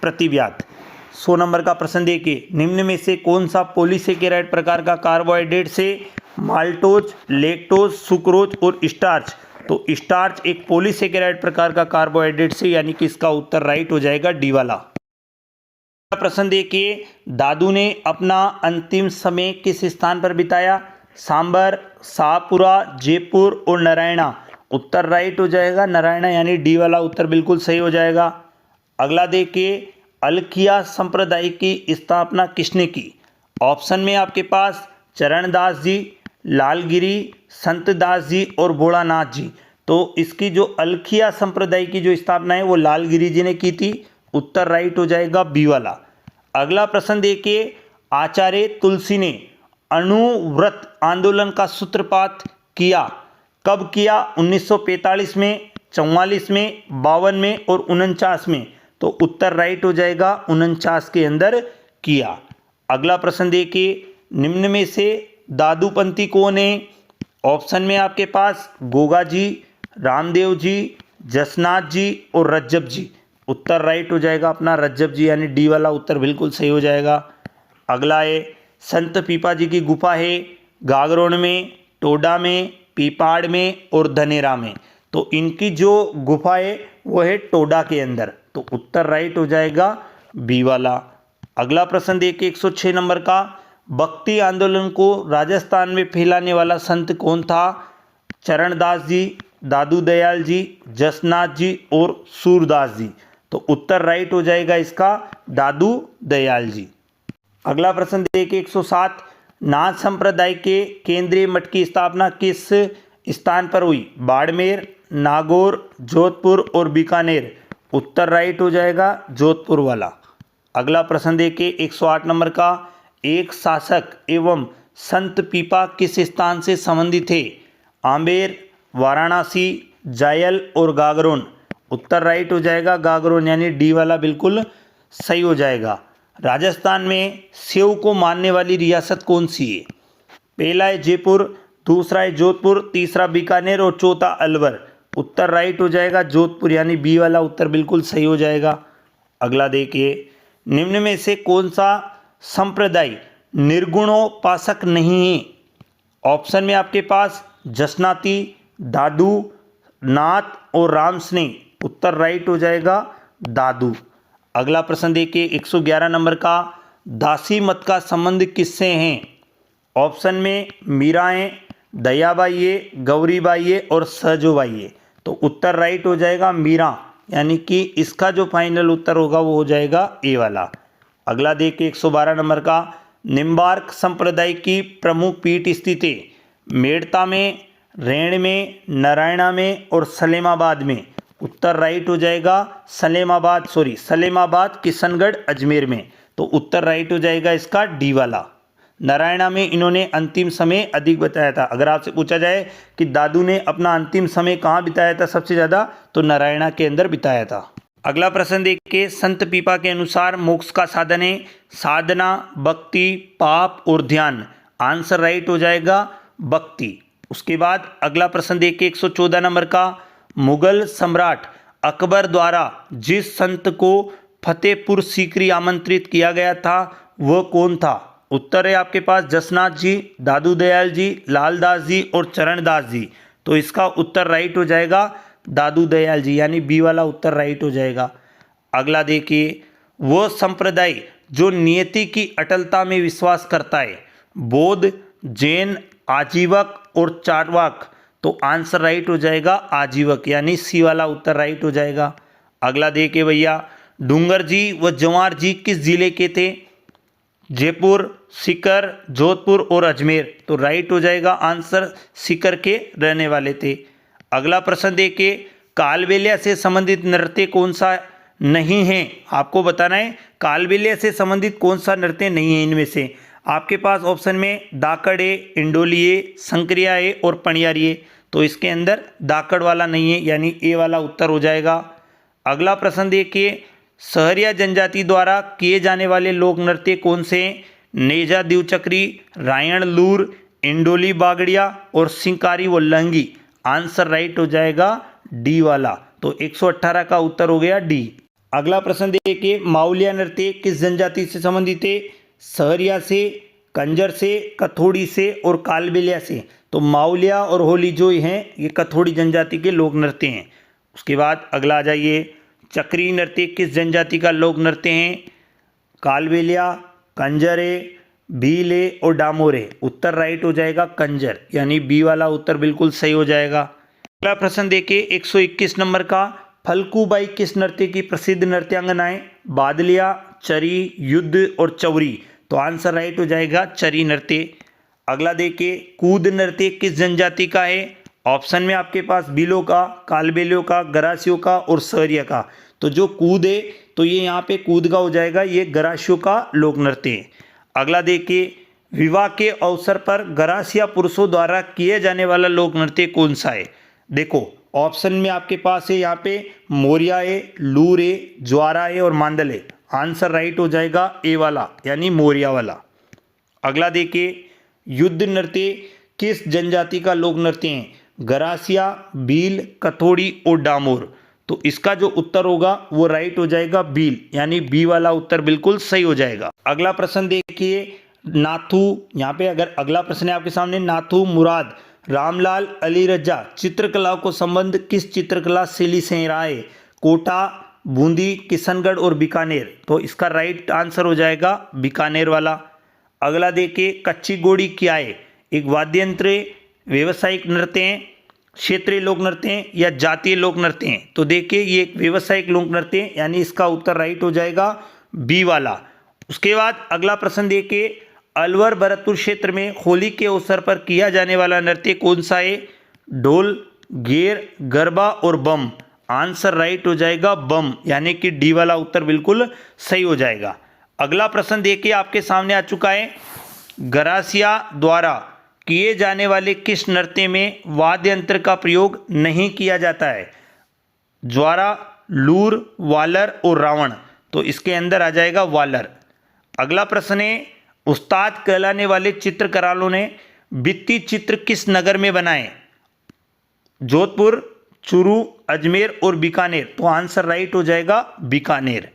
प्रति व्यात। 100 नंबर का प्रश्न देखिए, निम्न में से कौन सा पॉलीसेकेराइड प्रकार का कार्बोहाइड्रेट से माल्टोज, लैक्टोज, सुक्रोज और स्टार्च? तो स्टार्च एक पॉलीसेकेराइड प्रकार का कार्बोहाइड्रेट से, यानी कि इसका उत्तर राइट हो जाएगा डी वाला। प्रश्न देखिए, दादू ने अपना अंतिम समय किस स्थान पर बिताया? सांबर, शाहपुरा, जयपुर और नारायणा। उत्तर राइट हो जाएगा नारायणा, यानी डी वाला उत्तर बिल्कुल सही हो जाएगा। अगला देखिए, अलखिया संप्रदाय की स्थापना किसने की? ऑप्शन में आपके पास चरणदास जी, लालगिरी, संतदास जी और भोलानाथ जी। तो इसकी जो अलखिया संप्रदाय की जो स्थापना है वो लालगिरी जी ने की थी। उत्तर राइट हो जाएगा बी वाला। अगला प्रश्न देखिए, आचार्य तुलसी ने अणुव्रत आंदोलन का सूत्रपात किया? कब किया? 1945 में, 44 में, 52 में और 49 में। तो उत्तर राइट हो जाएगा 49 के अंदर किया। अगला प्रश्न देखिए, निम्न में से दादूपंथी कौन है? ऑप्शन में आपके पास गोगा जी, रामदेव जी, जसनाथ जी और रज्जब जी। उत्तर राइट हो जाएगा अपना रज्जब जी, यानी डी वाला उत्तर बिल्कुल सही हो जाएगा। अगला है, संत पीपा जी की गुफा है गागरोन में, टोडा में, पीपाड़ में और धनेरा में। तो इनकी जो गुफा है वो है टोडा के अंदर। तो उत्तर राइट हो जाएगा बी वाला। अगला प्रश्न देखिए 106 नंबर का, भक्ति आंदोलन को राजस्थान में फैलाने वाला संत कौन था? चरणदास जी, दादू दयाल जी, जसनाथ जी और सूरदास जी। तो उत्तर राइट हो जाएगा इसका दादू दयाल जी। अगला प्रश्न देखिए 107, नाथ संप्रदाय के केंद्रीय मठ की स्थापना किस स्थान पर हुई? बाड़मेर, नागौर, जोधपुर और बीकानेर। उत्तर राइट हो जाएगा जोधपुर वाला। अगला प्रश्न देखिए 108 नंबर का, एक शासक एवं संत पीपा किस स्थान से संबंधित थे? आमेर, वाराणसी, जायल और गागरोन। उत्तर राइट हो जाएगा गागरोन, यानी डी वाला बिल्कुल सही हो जाएगा। राजस्थान में सेव को मानने वाली रियासत कौन सी है? पहला है जयपुर, दूसरा है जोधपुर, तीसरा बीकानेर और चौथा अलवर। उत्तर राइट हो जाएगा जोधपुर, यानी बी वाला उत्तर बिल्कुल सही हो जाएगा। अगला देखिए, निम्न में से कौन सा संप्रदाय निर्गुणोपासक नहीं है? ऑप्शन में आपके पास जसनाती, दादू, नाथ और रामस्नेह। उत्तर राइट हो जाएगा दादू। अगला प्रश्न देखिए 111 नंबर का, दासी मत का संबंध किससे है? ऑप्शन में मीरा है, दयाबाई है, गौरीबाई है और सहजोबाई है। तो उत्तर राइट हो जाएगा मीरा, यानी कि इसका जो फाइनल उत्तर होगा वो हो जाएगा ए वाला। अगला देखिए 112 नंबर का, निम्बार्क संप्रदाय की प्रमुख पीठ स्थित है मेड़ता में, रेण में, नारायणा में और सलेमाबाद में। उत्तर राइट हो जाएगा सलेमाबाद किशनगढ़ अजमेर में। तो उत्तर राइट हो जाएगा इसका डी वाला। नारायणा में इन्होंने अंतिम समय अधिक बताया था। अगर आपसे पूछा जाए कि दादू ने अपना अंतिम समय कहाँ बिताया था सबसे ज़्यादा, तो नारायणा के अंदर बिताया था। अगला प्रश्न देखिए, संत पीपा के अनुसार मोक्ष का साधन है साधना, भक्ति, पाप और ध्यान। आंसर राइट हो जाएगा भक्ति। उसके बाद अगला प्रश्न देखिए 114 नंबर का, मुगल सम्राट अकबर द्वारा जिस संत को फतेहपुर सीकरी आमंत्रित किया गया था वह कौन था? उत्तर है आपके पास जसनाथ जी, दादू दयाल जी, लालदास जी और चरणदास जी। तो इसका उत्तर राइट हो जाएगा दादू दयाल जी, यानी बी वाला उत्तर राइट हो जाएगा। अगला देखिए, वह संप्रदाय जो नियति की अटलता में विश्वास करता है बौद्ध, जैन, आजीवक और चारवाक। तो आंसर राइट हो जाएगा आजीवक, यानी सी वाला उत्तर राइट हो जाएगा। अगला देखिए भैया, डूंगर जी व जवार जी किस जिले के थे? जयपुर, सीकर, जोधपुर और अजमेर। तो राइट हो जाएगा आंसर सीकर के रहने वाले थे। अगला प्रश्न देखिए, कालबेलिया से संबंधित नृत्य कौन सा नहीं है? आपको बताना है कालबेलिया से संबंधित कौन सा नृत्य नहीं है। इनमें से आपके पास ऑप्शन में दाकड़ है, इंडोली है, संक्रिया है और पणियारी है। तो इसके अंदर दाकड़ वाला नहीं है, यानी ए वाला उत्तर हो जाएगा। अगला प्रश्न देखिए, सहरिया जनजाति द्वारा किए जाने वाले लोक नृत्य कौन से हैं? नेजा दिवचक्री, रायण लूर, इंडोली बागड़िया और सिंकारी व लंगी। आंसर राइट हो जाएगा डी वाला। तो 118 का उत्तर हो गया डी। अगला प्रश्न देखिए, माउलिया नृत्य किस जनजाति से संबंधित है? सहरिया से, कंजर से, कथोड़ी से और कालबेलिया से। तो माउलिया और होली जो हैं ये कथोड़ी जनजाति के लोक नृत्य हैं। उसके बाद अगला आ जाइए, चक्री नृत्य किस जनजाति का लोक नृत्य है? कालबेलिया, कंजरे, भीले और डामोरे। उत्तर राइट हो जाएगा कंजर, यानी बी वाला उत्तर बिल्कुल सही हो जाएगा। अगला प्रश्न देखिए 121 नंबर का, फल्गुबाई किस नृत्य की प्रसिद्ध नृत्यांगना है? बादलिया, चरी, युद्ध और चौरी। तो आंसर राइट हो जाएगा चरी नृत्य। अगला देखिए, कूद नृत्य किस जनजाति का है? ऑप्शन में आपके पास भीलों का, कालबेलियों का, गरासियों का और सहरिया का। तो जो कूद है तो ये यहाँ पे कूद का हो जाएगा, ये गरासियों का लोक नृत्य है। अगला देखिए, विवाह के अवसर पर गरासिया पुरुषों द्वारा किए जाने वाला लोक नृत्य कौन सा है? देखो ऑप्शन में आपके पास है यहाँ पे मोरिया है, लूर है, ज्वारा है और मांदल है। आंसर राइट हो जाएगा ए वाला, यानी मोरिया वाला। अगला देखिए, युद्ध नृत्य किस जनजाति का लोक नृत्य है? गरासिया, भील, कथोड़ी और डामोर। तो इसका जो उत्तर होगा वो राइट हो जाएगा भील, यानी बी वाला उत्तर बिल्कुल सही हो जाएगा। अगला प्रश्न देखिए, नाथू, यहाँ पे अगर अगला प्रश्न है आपके सामने, नाथू, मुराद, रामलाल, अली रजा चित्रकला को संबंध किस चित्रकला शैली से रहा है? कोटा, बूंदी, किशनगढ़ और बीकानेर। तो इसका राइट आंसर हो जाएगा बीकानेर वाला। अगला देखिए, कच्ची घोड़ी क्या है? एक वाद्य यंत्र, व्यावसायिक नृत्य है, क्षेत्रीय लोक नृत्य है या जातीय लोक नृत्य है? तो देखिए ये एक व्यावसायिक लोक नृत्य है, यानी इसका उत्तर राइट हो जाएगा बी वाला। उसके बाद अगला प्रश्न देखिए, अलवर भरतपुर क्षेत्र में होली के अवसर पर किया जाने वाला नृत्य कौन सा है? ढोल, गेर, गरबा और बम। आंसर राइट हो जाएगा बम, यानी कि डी वाला उत्तर बिल्कुल सही हो जाएगा। अगला प्रश्न देखिए आपके सामने आ चुका है, गरासिया द्वारा किए जाने वाले किस नृत्य में वाद्य यंत्र का प्रयोग नहीं किया जाता है? ज्वारा, लूर, वालर और रावण। तो इसके अंदर आ जाएगा वालर। अगला प्रश्न है, उस्ताद कहलाने वाले चित्रकारों ने भित्ति चित्र किस नगर में बनाए? जोधपुर, चूरू, अजमेर और बीकानेर। तो आंसर राइट हो जाएगा बीकानेर।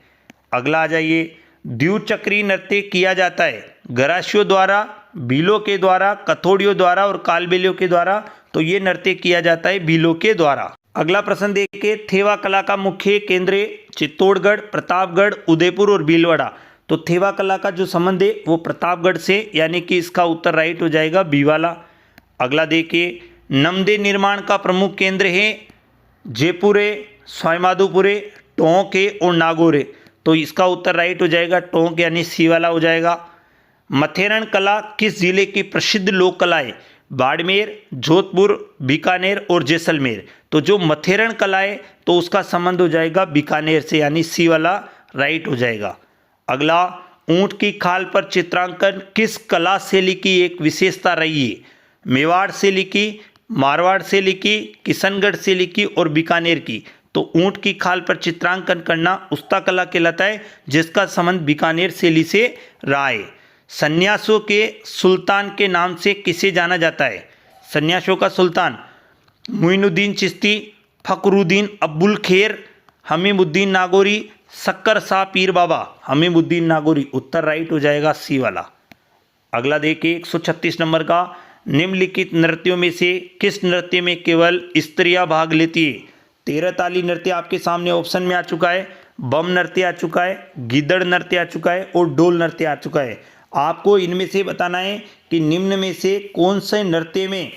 अगला आ जाइए, द्विचक्री नृत्य किया जाता है गरासियों द्वारा, भीलों के द्वारा, कथोड़ियों द्वारा और कालबेलियों के द्वारा। तो ये नृत्य किया जाता है भीलों के द्वारा। अगला प्रश्न देखिए, थेवा कला का मुख्य केंद्र चित्तौड़गढ़, प्रतापगढ़, उदयपुर और भीलवाड़ा। तो थेवा कला का जो संबंध है वो प्रतापगढ़ से, यानी कि इसका उत्तर राइट हो जाएगा बी वाला। अगला देखिए, नमदे निर्माण का प्रमुख केंद्र है जयपुर, स्वाईमाधोपुर, टोंक और नागौर। तो इसका उत्तर राइट हो जाएगा टोंक, यानी सी वाला हो जाएगा। मथेरण कला किस जिले की प्रसिद्ध लोक कला है? बाड़मेर, जोधपुर, बीकानेर और जैसलमेर। तो जो मथेरण कला है तो उसका संबंध हो जाएगा बीकानेर से, यानी सी वाला राइट हो जाएगा। अगला, ऊंट की खाल पर चित्रांकन किस कला शैली की एक विशेषता रही है? मेवाड़ शैली की, मारवाड़ शैली की, किशनगढ़ शैली की और बीकानेर की। तो ऊंट की खाल पर चित्रांकन करना उस्ता कला कहलाता है, जिसका संबंध बीकानेर शैली से रहा है। सन्यासों के सुल्तान के नाम से किसे जाना जाता है? सन्यासों का सुल्तान मुइनुद्दीन चिश्ती, फखरुद्दीन अब्बुल खैर, हमीमुद्दीन नागौरी, शक्कर शाह पीर बाबा। हमीमुद्दीन नागौरी। उत्तर राइट हो जाएगा सी वाला। अगला देखिए 136 नंबर का, निम्नलिखित नृत्यों में से किस नृत्य में केवल स्त्रियां भाग लेती है? 13 ताली नृत्य आपके सामने ऑप्शन में आ चुका है, बम नृत्य आ चुका है, गिद्दड़ नृत्य आ चुका है और डोल नृत्य आ चुका है। आपको इनमें से बताना है कि निम्न में से कौन से नृत्य में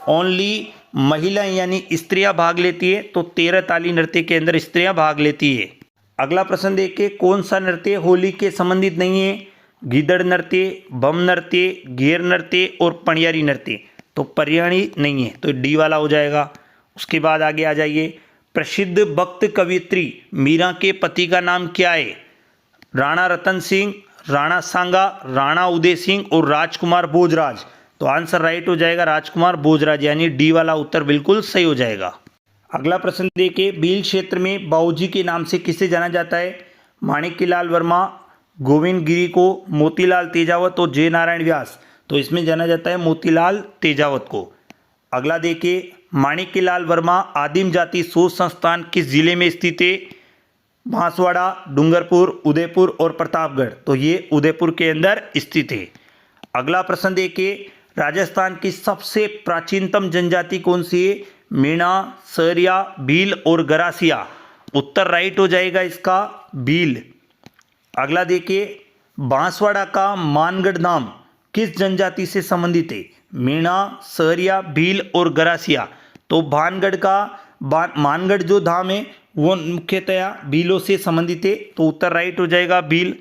ओनली महिलाएं यानी स्त्रियां भाग लेती है? तो 13 ताली नृत्य के अंदर स्त्रियां भाग लेती है। अगला प्रश्न देखिए, कौन सा नृत्य होली के संबंधित नहीं है? गिद्दड़ नृत्य, बम नृत्य, घेर नृत्य और पणियारी नृत्य। तो परियाणी नहीं है, तो डी वाला हो जाएगा। उसके बाद आगे आ जाइए, प्रसिद्ध भक्त कवियत्री मीरा के पति का नाम क्या है? राणा रतन सिंह, राणा सांगा, राणा उदय सिंह और राजकुमार भोजराज। तो आंसर राइट हो जाएगा राजकुमार भोजराज, यानी डी वाला उत्तर बिल्कुल सही हो जाएगा। अगला प्रश्न देखिए, भील क्षेत्र में बाऊजी के नाम से किसे जाना जाता है? माणिक्यलाल वर्मा, गोविंद गिरी को, मोतीलाल तेजावत और जय नारायण व्यास। तो इसमें जाना जाता है मोतीलाल तेजावत को। अगला देखिए, माणिक्यलाल वर्मा आदिम जाति शोध संस्थान किस जिले में स्थित है? बांसवाड़ा, डूंगरपुर, उदयपुर और प्रतापगढ़। तो ये उदयपुर के अंदर स्थित है। अगला प्रश्न देखिए, राजस्थान की सबसे प्राचीनतम जनजाति कौन सी है? मीणा, सहरिया, भील और गरासिया। उत्तर राइट हो जाएगा इसका भील। अगला देखिए, बांसवाड़ा का मानगढ़ धाम किस जनजाति से संबंधित है? मीणा, सहरिया, भील और गरासिया। तो मानगढ़ जो धाम है वो मुख्यतया भीलों से संबंधित है, तो उत्तर राइट हो जाएगा भील।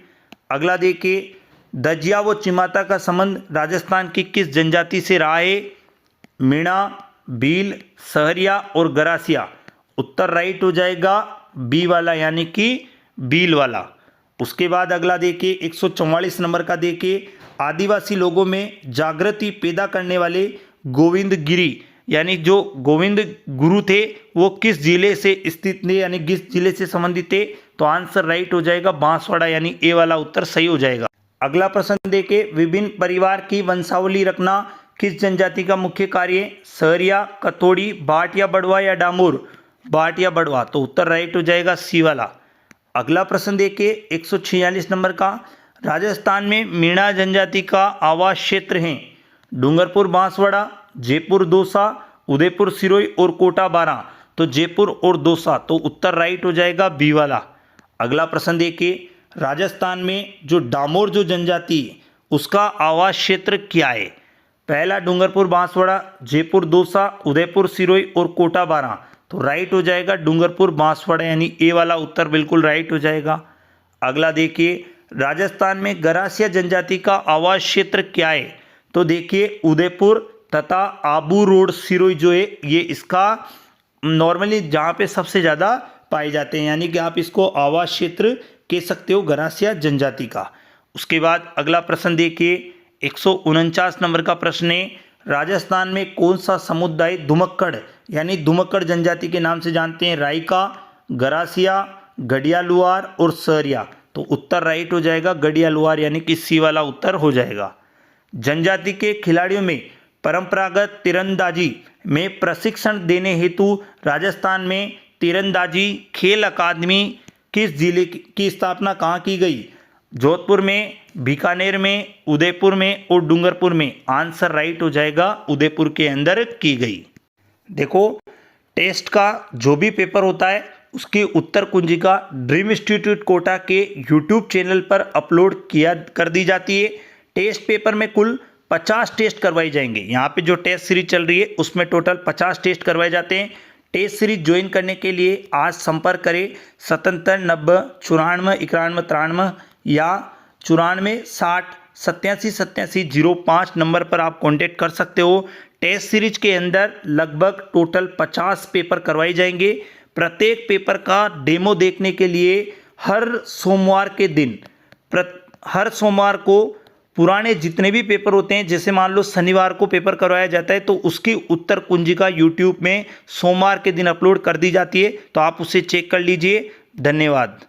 अगला देखिए, दजिया व चिमाता का संबंध राजस्थान की किस जनजाति से रहा है? मीणा, भील, सहरिया और गरासिया। उत्तर राइट हो जाएगा बी वाला, यानी कि भील वाला। उसके बाद अगला देखिए 144 नंबर का देखिए, आदिवासी लोगों में जागृति पैदा करने वाले गोविंद गिरी यानी जो गोविंद गुरु थे वो किस जिले से स्थित थे, यानी किस जिले से संबंधित थे? तो आंसर राइट हो जाएगा बांसवाड़ा, यानी ए वाला उत्तर सही हो जाएगा। अगला प्रश्न देखिए, विभिन्न परिवार की वंशावली रखना किस जनजाति का मुख्य कार्य है? सहरिया, कतोड़ी, भाट या बड़वा या डामोर? भाट या बड़वा। तो उत्तर राइट हो जाएगा सी वाला। अगला प्रश्न देखिए 146 नंबर का, राजस्थान में मीणा जनजाति का आवास क्षेत्र है डूंगरपुर बांसवाड़ा, जयपुर दौसा, उदयपुर सिरोही और कोटा बारां। तो जयपुर और दौसा। तो उत्तर राइट हो जाएगा बी वाला। अगला प्रश्न देखिए, राजस्थान में जो डामोर जो जनजाति है उसका आवास क्षेत्र क्या है? पहला डूंगरपुर बांसवाड़ा, जयपुर दौसा, उदयपुर सिरोही और कोटा बारां। तो राइट हो जाएगा डूंगरपुर बांसवाड़ा, यानी ए वाला उत्तर बिल्कुल राइट हो जाएगा। अगला देखिए, राजस्थान में गरासिया जनजाति का आवास क्षेत्र क्या है? तो देखिए उदयपुर तथा आबू रोड सिरोही जो है ये इसका नॉर्मली जहाँ पे सबसे ज़्यादा पाए जाते हैं, यानी कि आप इसको आवास क्षेत्र कह सकते हो गरासिया जनजाति का। उसके बाद अगला प्रश्न देखिए 149 नंबर का प्रश्न है, राजस्थान में कौन सा समुदाय धुमक्कड़ यानी धुमक्कड़ जनजाति के नाम से जानते हैं? रायका, गरासिया, गडियालुआर और सहरिया। तो उत्तर राइट हो जाएगा गडियालुआर, यानी कि सी वाला उत्तर हो जाएगा। जनजाति के खिलाड़ियों में परंपरागत तीरंदाजी में प्रशिक्षण देने हेतु राजस्थान में तीरंदाजी खेल अकादमी किस जिले की स्थापना कहाँ की गई? जोधपुर में, बीकानेर में, उदयपुर में और डूंगरपुर में। आंसर राइट हो जाएगा उदयपुर के अंदर की गई। देखो टेस्ट का जो भी पेपर होता है उसकी उत्तर कुंजिका ड्रीम इंस्टीट्यूट कोटा के यूट्यूब चैनल पर अपलोड कर दी जाती है। टेस्ट पेपर में कुल 50 टेस्ट करवाए जाएंगे। यहाँ पे जो टेस्ट सीरीज चल रही है उसमें टोटल 50 टेस्ट करवाए जाते हैं। टेस्ट सीरीज ज्वाइन करने के लिए आज संपर्क करें 77 90 94 91 93 या 94 60 87 87 05 नंबर पर आप कांटेक्ट कर सकते हो। टेस्ट सीरीज के अंदर लगभग टोटल 50 पेपर करवाए जाएंगे। प्रत्येक पेपर का डेमो देखने के लिए हर सोमवार को पुराने जितने भी पेपर होते हैं, जैसे मान लो शनिवार को पेपर करवाया जाता है तो उसकी उत्तर कुंजिका यूट्यूब में सोमवार के दिन अपलोड कर दी जाती है, तो आप उसे चेक कर लीजिए। धन्यवाद।